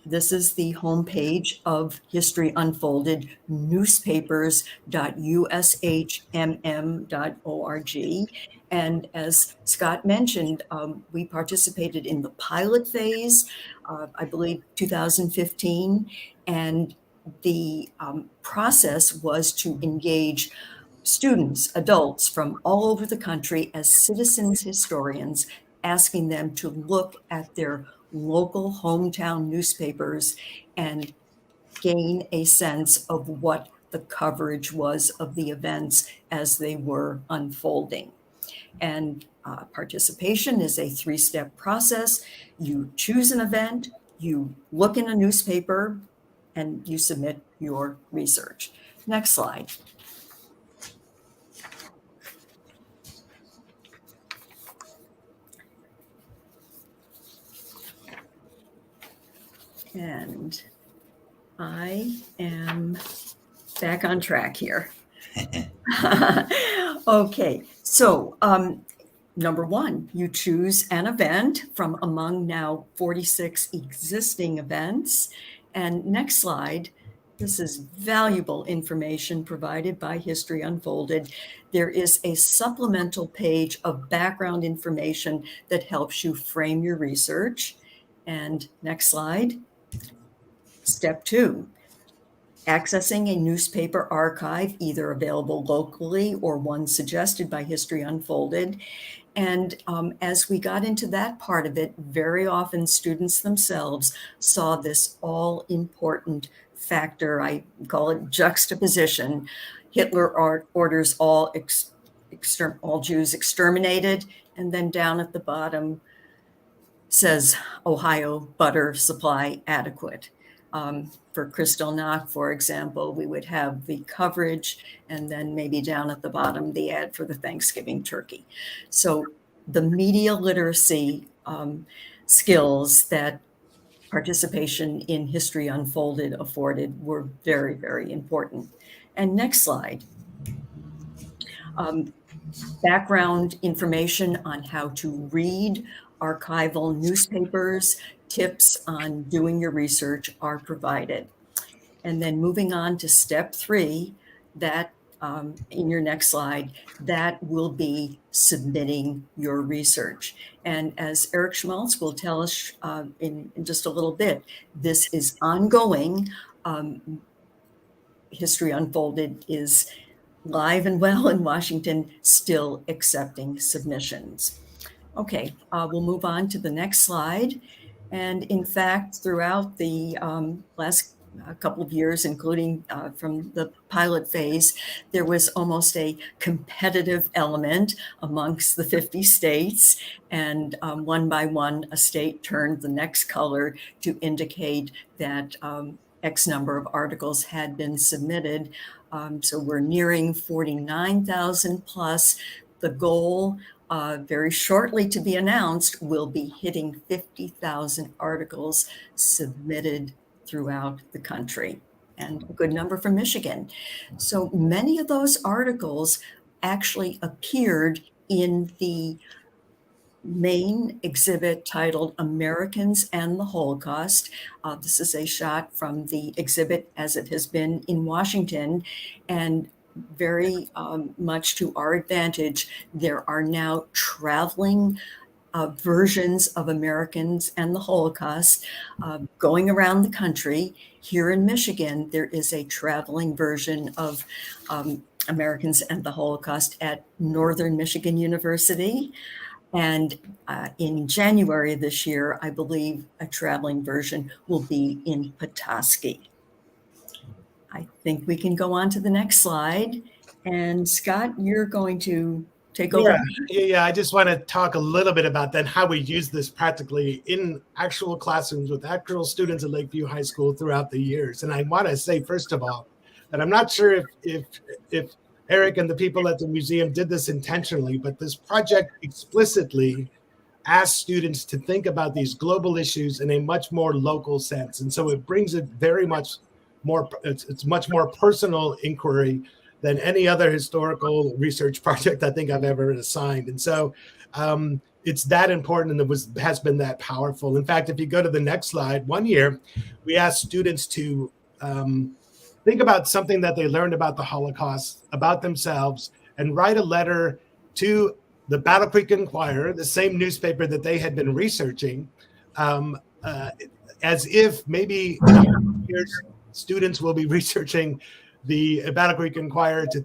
This is the homepage of History Unfolded, newspapers.ushmm.org. And as Scott mentioned, we participated in the pilot phase, I believe 2015, and the process was to engage students, adults from all over the country as citizens historians, asking them to look at their local hometown newspapers and gain a sense of what the coverage was of the events as they were unfolding. And participation is a three-step process. You choose an event, you look in a newspaper, and you submit your research. Next slide. And I am back on track here. Okay, so number one, you choose an event from among now 46 existing events. And next slide, this is valuable information provided by History Unfolded. There is a supplemental page of background information that helps you frame your research. And next slide. Step two, accessing a newspaper archive, either available locally or one suggested by History Unfolded. And as we got into that part of it, very often students themselves saw this all-important factor, I call it juxtaposition. Hitler orders all Jews exterminated, and then down at the bottom, says Ohio butter supply adequate. For Kristallnacht, for example, we would have the coverage and then maybe down at the bottom, the ad for the Thanksgiving turkey. So the media literacy skills that participation in History Unfolded afforded were very, very important. And next slide. Background information on how to read archival newspapers, tips on doing your research are provided. And then moving on to step 3, that in your next slide, that will be submitting your research. And as Eric Schmaltz will tell us in just a little bit, this is ongoing. History Unfolded is live and well in Washington, still accepting submissions. Okay, we'll move on to the next slide. And in fact, throughout the last couple of years, including from the pilot phase, there was almost a competitive element amongst the 50 states. And one by one, a state turned the next color to indicate that X number of articles had been submitted. So we're nearing 49,000 plus. The goal, very shortly to be announced, will be hitting 50,000 articles submitted throughout the country, and a good number from Michigan. So many of those articles actually appeared in the main exhibit titled Americans and the Holocaust. This is a shot from the exhibit as it has been in Washington, and very much to our advantage, there are now traveling versions of Americans and the Holocaust going around the country. Here in Michigan, there is a traveling version of Americans and the Holocaust at Northern Michigan University. And in January of this year, I believe a traveling version will be in Petoskey. I think we can go on to the next slide. And Scott, you're going to take over. Yeah, I just want to talk a little bit about then how we use this practically in actual classrooms with actual students at Lakeview High School throughout the years. And I want to say, first of all, that I'm not sure if Eric and the people at the museum did this intentionally, but this project explicitly asked students to think about these global issues in a much more local sense. And so it brings it very much more, it's much more personal inquiry than any other historical research project I think I've ever assigned. And so it's that important, and has been that powerful. In fact, if you go to the next slide, one year we asked students to think about something that they learned about the Holocaust, about themselves, and write a letter to the Battle Creek Inquirer, the same newspaper that they had been researching, as if maybe in 100 years, students will be researching the Battle Creek Inquirer to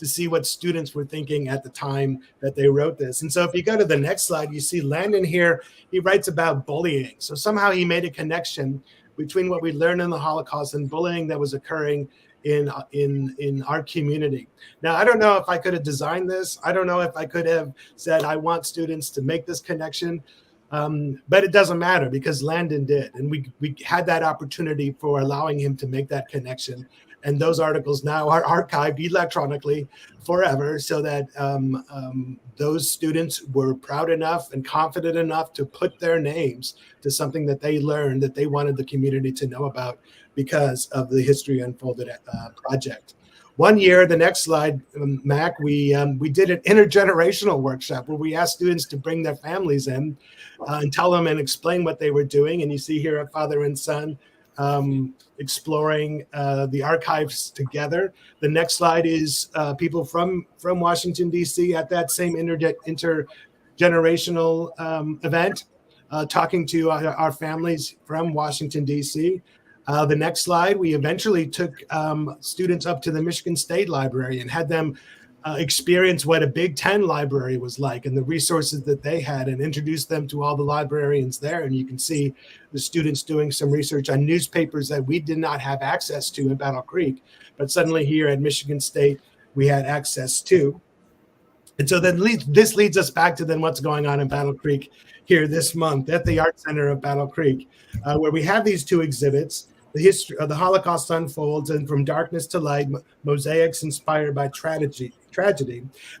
see what students were thinking at the time that they wrote this. And so if you go to the next slide, you see Landon here, he writes about bullying. So somehow he made a connection between what we learned in the Holocaust and bullying that was occurring in our community. Now, I don't know if I could have designed this. I don't know if I could have said, I want students to make this connection. But it doesn't matter because Landon did. And we had that opportunity for allowing him to make that connection. And those articles now are archived electronically forever, so that those students were proud enough and confident enough to put their names to something that they learned that they wanted the community to know about because of the History Unfolded project. One year, the next slide, Mac, we did an intergenerational workshop where we asked students to bring their families in and tell them and explain what they were doing. And you see here a father and son exploring the archives together. The next slide is people from Washington, D.C. at that same intergenerational event, talking to our families from Washington, D.C. The next slide, we eventually took students up to the Michigan State Library and had them experience what a Big Ten library was like and the resources that they had, and introduced them to all the librarians there. And you can see the students doing some research on newspapers that we did not have access to in Battle Creek, but suddenly here at Michigan State, we had access to. And so then this leads us back to then what's going on in Battle Creek here this month at the Art Center of Battle Creek, where we have these two exhibits. The history of the Holocaust unfolds, and From Darkness to Light, mosaics inspired by tragedy.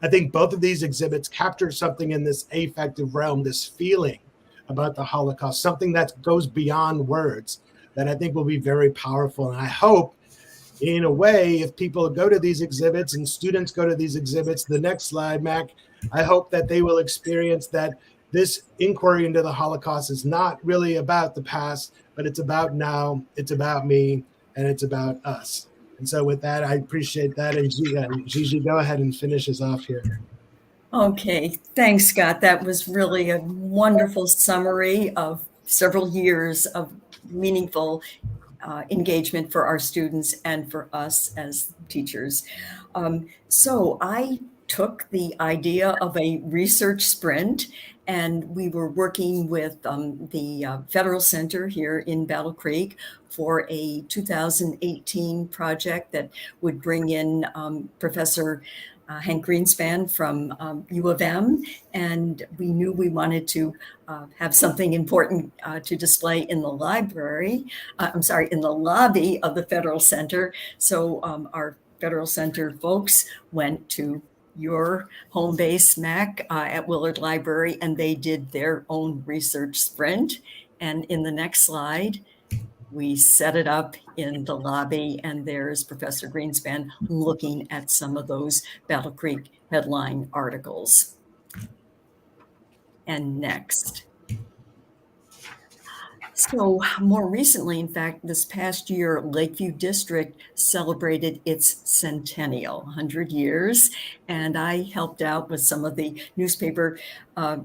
I think both of these exhibits capture something in this affective realm, this feeling about the Holocaust, something that goes beyond words, that I think will be very powerful. And I hope, in a way, if people go to these exhibits and students go to these exhibits, the next slide, Mac, I hope that they will experience that this inquiry into the Holocaust is not really about the past, but it's about now, it's about me, and it's about us. And so with that, I appreciate that. And Gigi, go ahead and finish us off here. Okay, thanks, Scott. That was really a wonderful summary of several years of meaningful engagement for our students and for us as teachers. So I took the idea of a research sprint, and we were working with the Federal Center here in Battle Creek for a 2018 project that would bring in Professor Hank Greenspan from U of M, and we knew we wanted to have something important to display in the library, in the lobby of the Federal Center. So our Federal Center folks went to your home base, Mac, at Willard Library, and they did their own research sprint. And in the next slide, we set it up in the lobby, and there's Professor Greenspan looking at some of those Battle Creek headline articles. And next. So more recently, in fact, this past year, Lakeview District celebrated its centennial, 100 years, and I helped out with some of the newspaper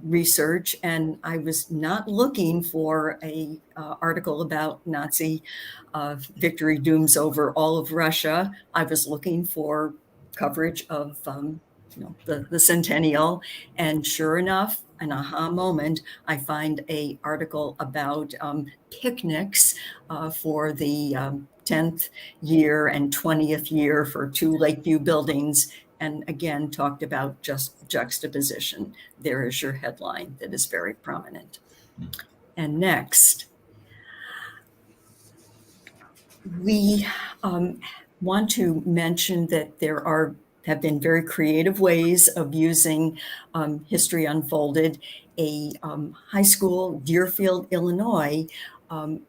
research, and I was not looking for a article about Nazi victory dooms over all of Russia. I was looking for coverage of the centennial, and sure enough, an aha moment, I find a article about picnics for the 10th year and 20th year for two Lakeview buildings, and again talked about just juxtaposition. There is your headline that is very prominent. And next, we want to mention that there have been very creative ways of using History Unfolded. A high school, Deerfield, Illinois,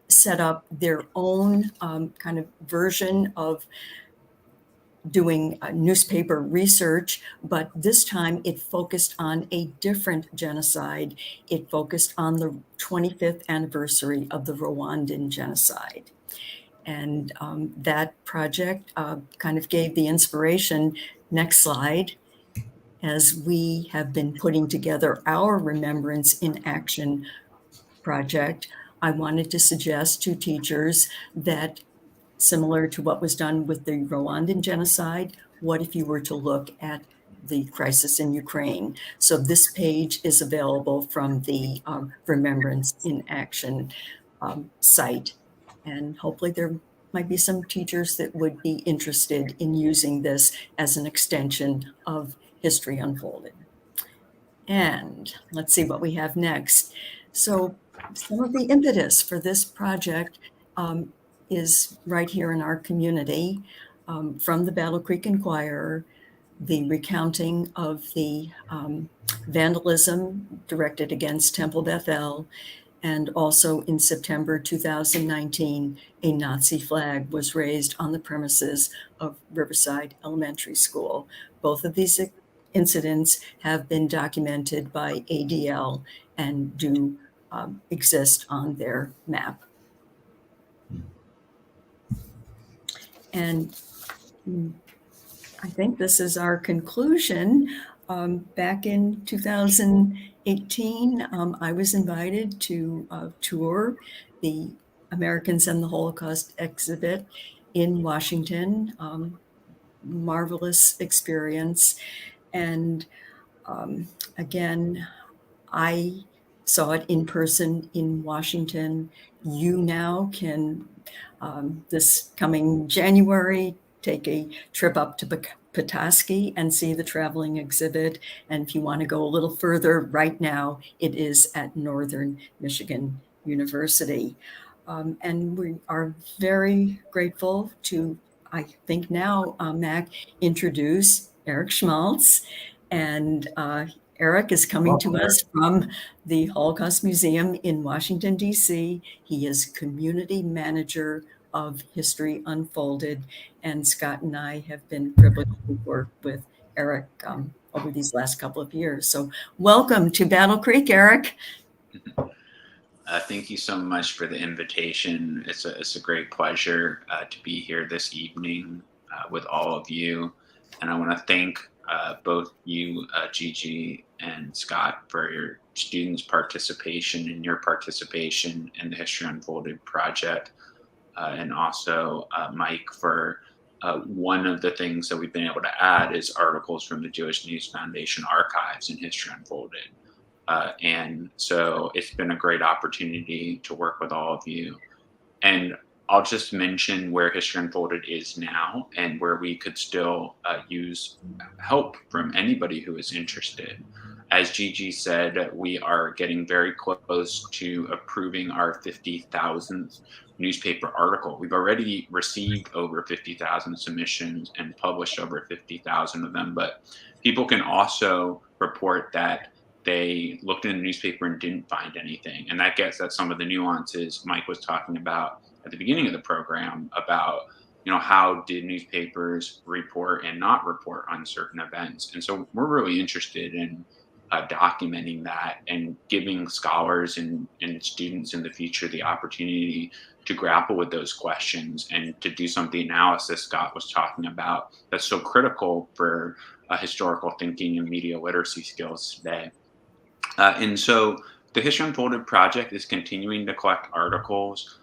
set up their own kind of version of doing newspaper research, but this time it focused on a different genocide. It focused on the 25th anniversary of the Rwandan genocide. And that project kind of gave the inspiration. Next slide. As we have been putting together our Remembrance in Action project, I wanted to suggest to teachers that, similar to what was done with the Rwandan genocide, what if you were to look at the crisis in Ukraine? So this page is available from the Remembrance in Action site. And hopefully there might be some teachers that would be interested in using this as an extension of History Unfolded. And let's see what we have next. So some of the impetus for this project is right here in our community, from the Battle Creek Inquirer, the recounting of the vandalism directed against Temple Bethel. And also in September 2019, a Nazi flag was raised on the premises of Riverside Elementary School. Both of these incidents have been documented by ADL and do exist on their map. And I think this is our conclusion. Back in 2018, I was invited to tour the Americans and the Holocaust exhibit in Washington. Marvelous experience. And again, I saw it in person in Washington. You now can, this coming January take a trip up to Petoskey and see the traveling exhibit. And if you want to go a little further, right now it is at Northern Michigan University. And we are very grateful to, I think now, Mac, introduce Eric Schmaltz. And Eric is coming to us from the Holocaust Museum in Washington, D.C. He is community manager of History Unfolded. And Scott and I have been privileged to work with Eric over these last couple of years. So welcome to Battle Creek, Eric. Thank you so much for the invitation. It's a great pleasure to be here this evening with all of you. And I want to thank both you, Gigi and Scott, for your students' participation and your participation in the History Unfolded project. And also Mike, for one of the things that we've been able to add is articles from the Jewish News Foundation archives in History Unfolded. And so it's been a great opportunity to work with all of you. And I'll just mention where History Unfolded is now and where we could still use help from anybody who is interested. As Gigi said, we are getting very close to approving our 50,000th newspaper article. We've already received over 50,000 submissions and published over 50,000 of them, but people can also report that they looked in the newspaper and didn't find anything. And that gets at some of the nuances Mike was talking about at the beginning of the program about, how did newspapers report and not report on certain events? And so we're really interested in documenting that and giving scholars and students in the future the opportunity to grapple with those questions and to do some of the analysis Scott was talking about that's so critical for historical thinking and media literacy skills today. And so the History Unfolded project is continuing to collect articles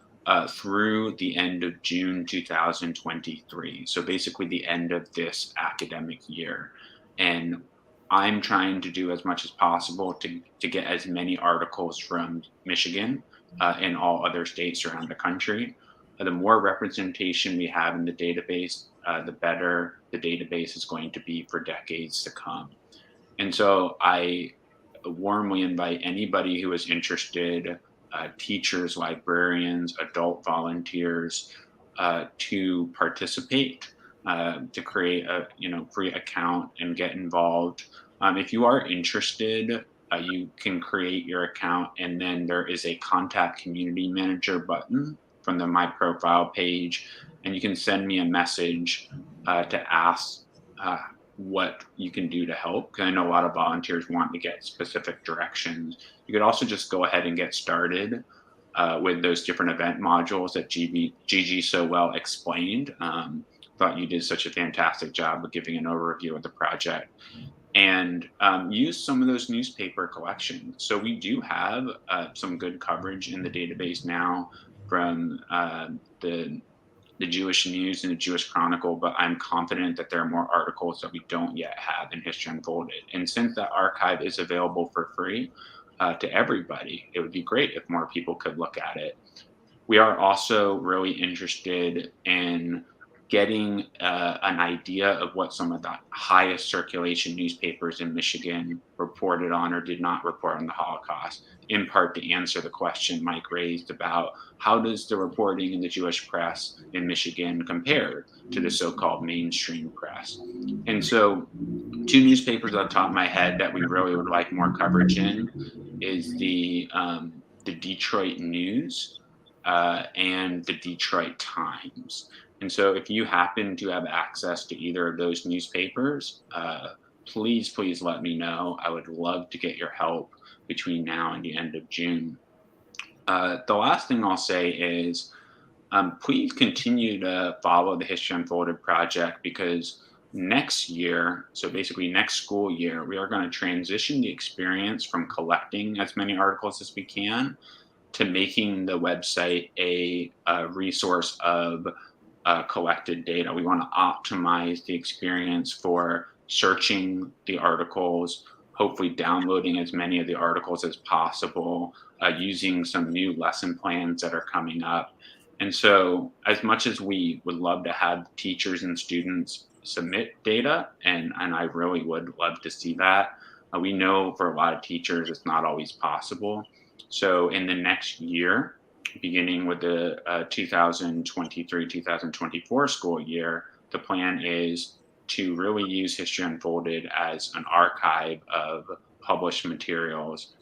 through the end of June 2023. So basically the end of this academic year. And I'm trying to do as much as possible to get as many articles from Michigan and all other states around the country. The more representation we have in the database, the better the database is going to be for decades to come. And so I warmly invite anybody who is interested, teachers, librarians, adult volunteers, to participate, to create a free account and get involved. If you are interested, you can create your account, and then there is a contact community manager button from the My Profile page, and you can send me a message to ask what you can do to help, because I know a lot of volunteers want to get specific directions. You could also just go ahead and get started with those different event modules that Gigi so well explained. Thought you did such a fantastic job of giving an overview of the project. And use some of those newspaper collections. So we do have some good coverage in the database now from the Jewish News and the Jewish Chronicle, but I'm confident that there are more articles that we don't yet have in History Unfolded. And since that archive is available for free to everybody, it would be great if more people could look at it. We are also really interested in getting an idea of what some of the highest circulation newspapers in Michigan reported on or did not report on the Holocaust, in part to answer the question Mike raised about how does the reporting in the Jewish press in Michigan compare to the so-called mainstream press. And so 2 newspapers on the top of my head that we really would like more coverage in is the Detroit News and the Detroit Times. And so if you happen to have access to either of those newspapers, please let me know. I would love to get your help between now and the end of June. The last thing I'll say is please continue to follow the History Unfolded project, because next year, so basically next school year, we are going to transition the experience from collecting as many articles as we can to making the website a resource of collected data. We want to optimize the experience for searching the articles, hopefully downloading as many of the articles as possible, using some new lesson plans that are coming up. And so as much as we would love to have teachers and students submit data, and I really would love to see that, we know for a lot of teachers it's not always possible. So in the next year, beginning with the 2023-2024 school year, the plan is to really use History Unfolded as an archive of published materials,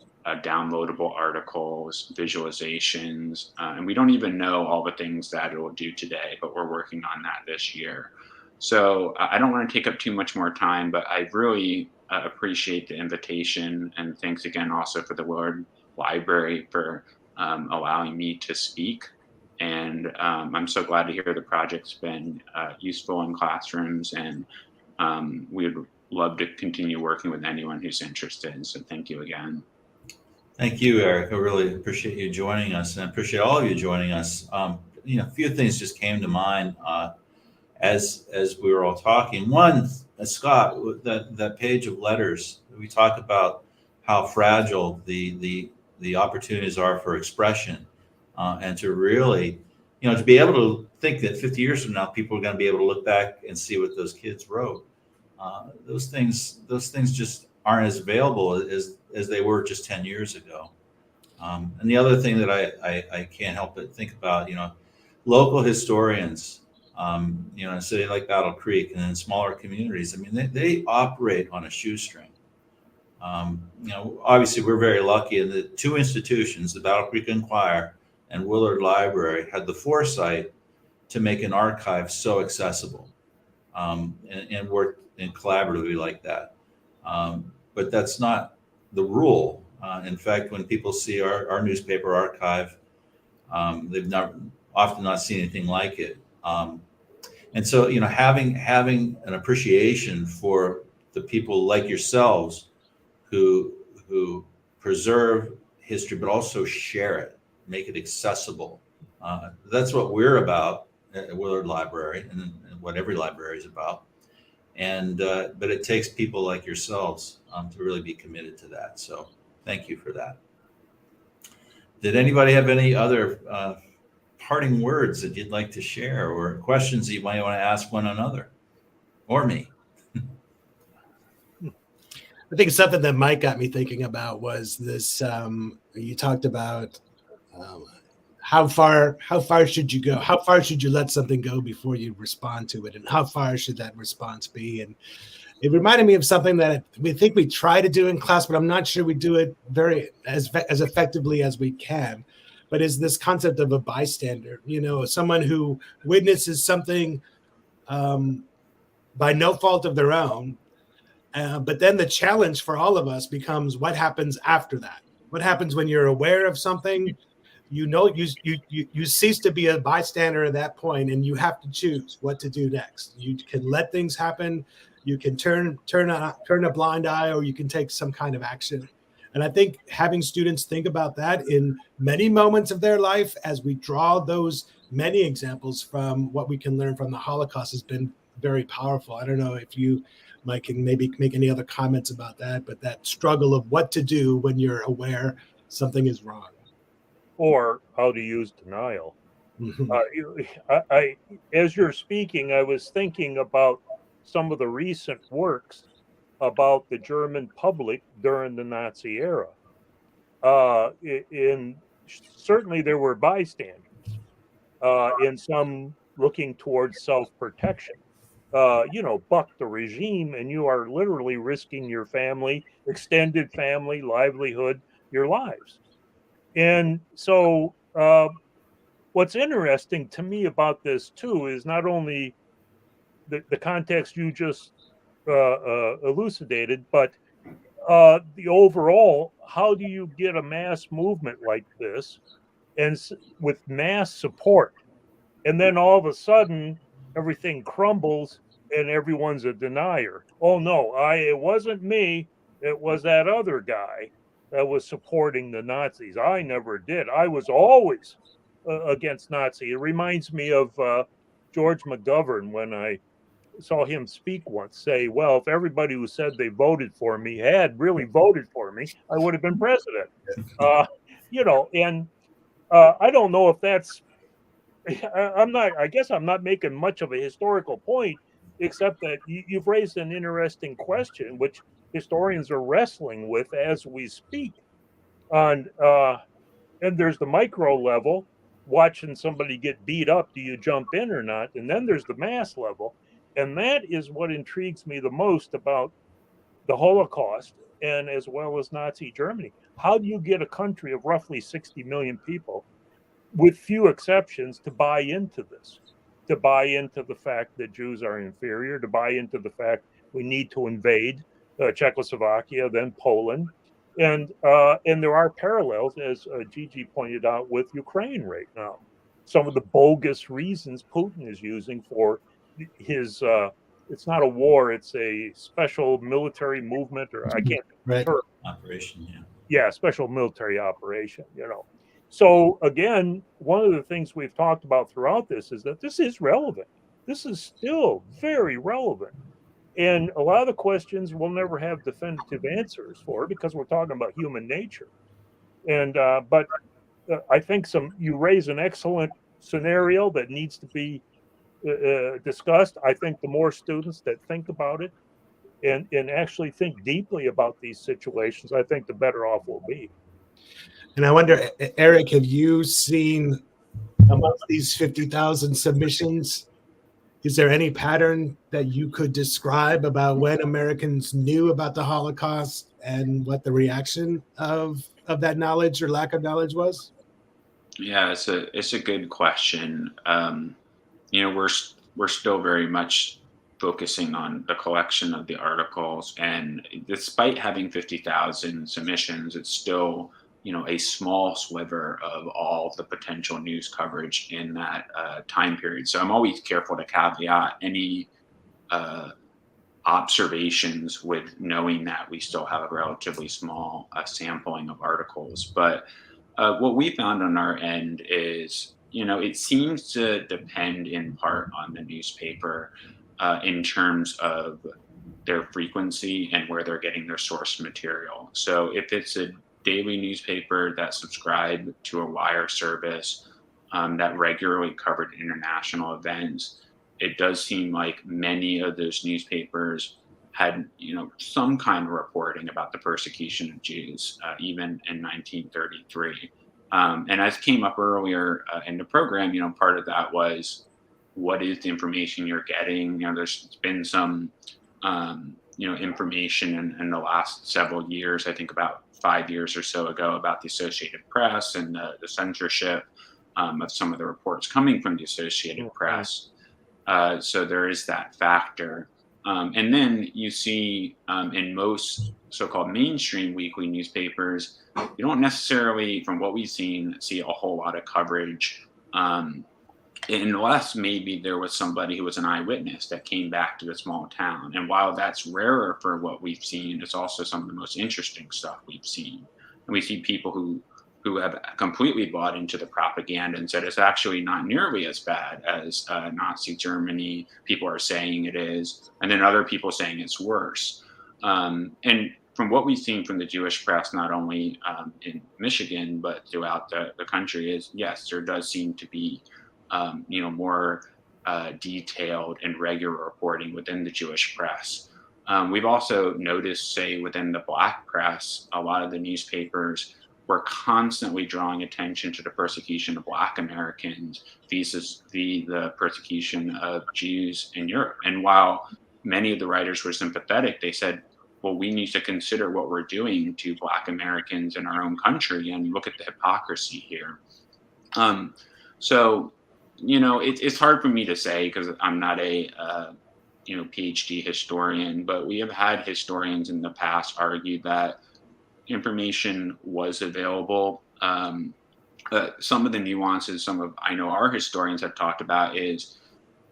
downloadable articles, visualizations, and we don't even know all the things that it will do today, but we're working on that this year. So I don't want to take up too much more time, but I really appreciate the invitation, and thanks again also for the Willard Library for allowing me to speak. And I'm so glad to hear the project's been useful in classrooms, and we would love to continue working with anyone who's interested. So thank you again. Thank you, Eric. I really appreciate you joining us, and I appreciate all of you joining us. A few things just came to mind as we were all talking. One, Scott, that page of letters, we talk about how fragile the opportunities are for expression, and to really, to be able to think that 50 years from now, people are going to be able to look back and see what those kids wrote. Those things just aren't as available as they were just 10 years ago. And the other thing that I can't help but think about, local historians, in a city like Battle Creek and in smaller communities, I mean, they operate on a shoestring. Obviously we're very lucky in the two institutions, the Battle Creek Enquirer and Willard Library, had the foresight to make an archive so accessible, and work in collaboratively like that. But that's not the rule. In fact, when people see our newspaper archive, they've often not seen anything like it. And so, having an appreciation for the people like yourselves who preserve history, but also share it, make it accessible. That's what we're about at Willard Library, and what every library is about. And but it takes people like yourselves to really be committed to that. So thank you for that. Did anybody have any other parting words that you'd like to share, or questions that you might want to ask one another or me? I think something that Mike got me thinking about was this. You talked about how far should you go? How far should you let something go before you respond to it? And how far should that response be? And it reminded me of something that we think we try to do in class, but I'm not sure we do it as effectively as we can. But is this concept of a bystander, someone who witnesses something by no fault of their own. But then the challenge for all of us becomes what happens after that? What happens when you're aware of something? You cease to be a bystander at that point, and you have to choose what to do next. You can let things happen. You can turn a blind eye, or you can take some kind of action. And I think having students think about that in many moments of their life, as we draw those many examples from what we can learn from the Holocaust, has been very powerful. I don't know if you, Mike, can maybe make any other comments about that, but that struggle of what to do when you're aware something is wrong. Or how to use denial. Mm-hmm. As you're speaking, I was thinking about some of the recent works about the German public during the Nazi era. Certainly there were bystanders, in some looking towards self-protection. Buck the regime, and you are literally risking your family, extended family, livelihood, your lives. And so what's interesting to me about this too is not only the context you just elucidated, but the overall, how do you get a mass movement like this and with mass support, and then all of a sudden everything crumbles and everyone's a denier? Oh no, it wasn't me, it was that other guy that was supporting the Nazis. I never did. I was always against Nazi. It reminds me of George McGovern, when I saw him speak once, say, well, if everybody who said they voted for me had really voted for me, I would have been president. And I don't know if that's I guess I'm not making much of a historical point, except that you've raised an interesting question, which historians are wrestling with as we speak. On and there's the micro level, watching somebody get beat up. Do you jump in or not? And then there's the mass level, and that is what intrigues me the most about the Holocaust and as well as Nazi Germany. How do you get a country of roughly 60 million people, with few exceptions, to buy into this? To buy into the fact that Jews are inferior, to buy into the fact we need to invade Czechoslovakia, then Poland, and there are parallels, as Gigi pointed out, with Ukraine right now. Some of the bogus reasons Putin is using for his it's not a war, it's a special military movement, or I can't Right. Operation, yeah. Yeah, special military operation, you know. So again, one of the things we've talked about throughout this is that this is relevant. This is still very relevant. And a lot of the questions we'll never have definitive answers for, because we're talking about human nature. And but I think you raise an excellent scenario that needs to be discussed. I think the more students that think about it and actually think deeply about these situations, I think the better off we'll be. And I wonder, Eric, have you seen amongst these 50,000 submissions, is there any pattern that you could describe about when Americans knew about the Holocaust and what the reaction of that knowledge or lack of knowledge was? Yeah, it's a good question. We're still very much focusing on the collection of the articles, and despite having 50,000 submissions, it's still a small sliver of all the potential news coverage in that time period. So I'm always careful to caveat any observations with knowing that we still have a relatively small sampling of articles. But what we found on our end is, it seems to depend in part on the newspaper in terms of their frequency and where they're getting their source material. So if it's a daily newspaper that subscribed to a wire service that regularly covered international events, it does seem like many of those newspapers had, some kind of reporting about the persecution of Jews, even in 1933. And as came up earlier in the program, part of that was, what is the information you're getting? There's been some, information in the last several years, I think about 5 years or so ago, about the Associated Press and the censorship of some of the reports coming from the Associated Press. So there is that factor. And then you see in most so-called mainstream weekly newspapers, you don't necessarily, from what we've seen, see a whole lot of coverage. Unless maybe there was somebody who was an eyewitness that came back to the small town. And while that's rarer for what we've seen, it's also some of the most interesting stuff we've seen. And we see people who have completely bought into the propaganda and said it's actually not nearly as bad as Nazi Germany. People are saying it is. And then other people saying it's worse. And from what we've seen from the Jewish press, not only in Michigan, but throughout the country, is yes, there does seem to be more detailed and regular reporting within the Jewish press. We've also noticed, say, within the Black press, a lot of the newspapers were constantly drawing attention to the persecution of Black Americans vis-a-vis the persecution of Jews in Europe. And while many of the writers were sympathetic, they said, well, we need to consider what we're doing to Black Americans in our own country and look at the hypocrisy here. So, it's hard for me to say because I'm not a PhD historian, but we have had historians in the past argue that information was available. Some of the nuances, I know our historians have talked about is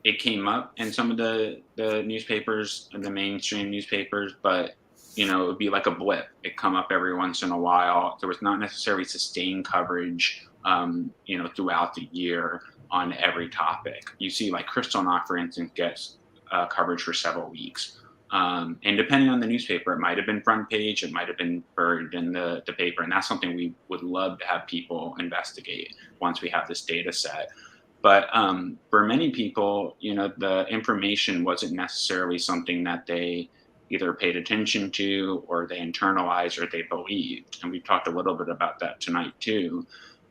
it came up in some of the newspapers, the mainstream newspapers, but it would be like a blip. It'd come up every once in a while. There was not necessarily sustained coverage, throughout the year on every topic. You see, like Kristallnacht, for instance, gets coverage for several weeks. And depending on the newspaper, it might have been front page, it might have been buried in the paper. And that's something we would love to have people investigate once we have this data set. But for many people, the information wasn't necessarily something that they either paid attention to or they internalized or they believed. And we've talked a little bit about that tonight too.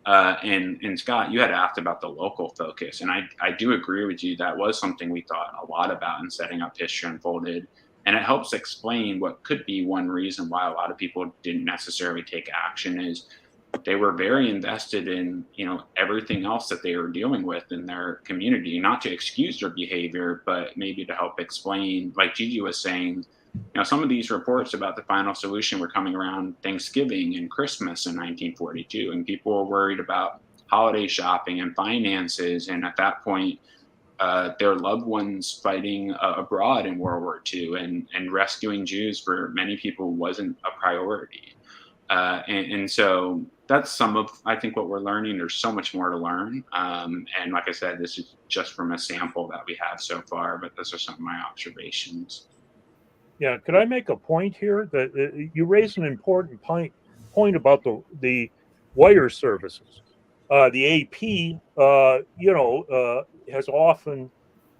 And Scott, you had asked about the local focus, and I do agree with you. That was something we thought a lot about in setting up History Unfolded, and it helps explain what could be one reason why a lot of people didn't necessarily take action is they were very invested in everything else that they were dealing with in their community, not to excuse their behavior, but maybe to help explain, like Gigi was saying. Some of these reports about the final solution were coming around Thanksgiving and Christmas in 1942, and people were worried about holiday shopping and finances. And at that point, their loved ones fighting abroad in World War II, and rescuing Jews for many people wasn't a priority. And so that's some of, I think, what we're learning. There's so much more to learn. And like I said, this is just from a sample that we have so far, but those are some of my observations. Yeah, could I make a point here that you raised an important point about the wire services. The AP, has often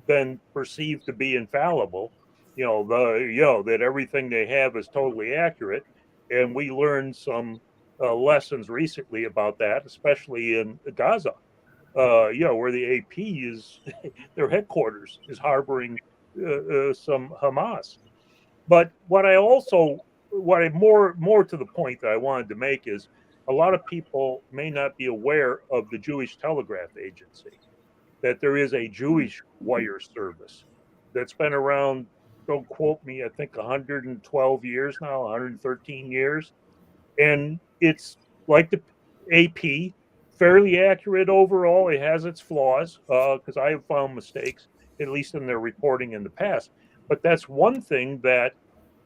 been perceived to be infallible. That everything they have is totally accurate, and we learned some lessons recently about that, especially in Gaza. Where the AP is, their headquarters is harboring some Hamas. But what more to the point that I wanted to make is a lot of people may not be aware of the Jewish Telegraph Agency, that there is a Jewish wire service that's been around, don't quote me, I think 112 years now, 113 years. And it's like the AP, fairly accurate overall. It has its flaws because I have found mistakes, at least in their reporting in the past. But that's one thing that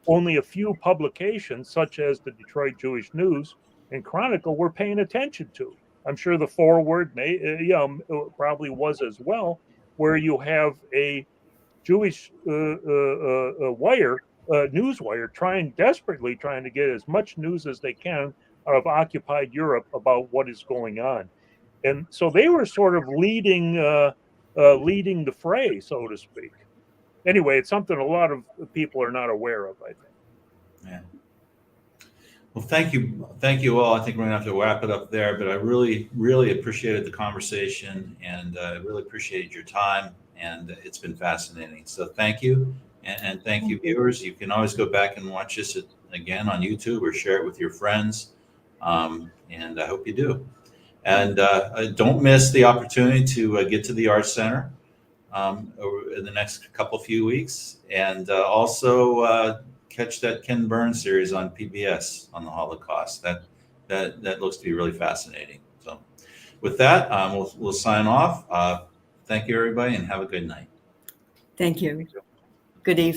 only a few publications, such as the Detroit Jewish News and Chronicle, were paying attention to. I'm sure the Forward probably was as well, where you have a Jewish news wire desperately trying to get as much news as they can out of occupied Europe about what is going on. And so they were sort of leading the fray, so to speak. Anyway, it's something a lot of people are not aware of, I think. Yeah. Well, thank you all. I think we're gonna have to wrap it up there, but I really, really appreciated the conversation, and I really appreciated your time, and it's been fascinating. So thank you, and thank you, viewers. You can always go back and watch this again on YouTube or share it with your friends, and I hope you do. And don't miss the opportunity to get to the Arts Center over in the next few weeks, and also catch that Ken Burns series on PBS on the Holocaust. That looks to be really fascinating. So with that, we'll sign off. Thank you, everybody, and have a good night. Thank you. Good evening.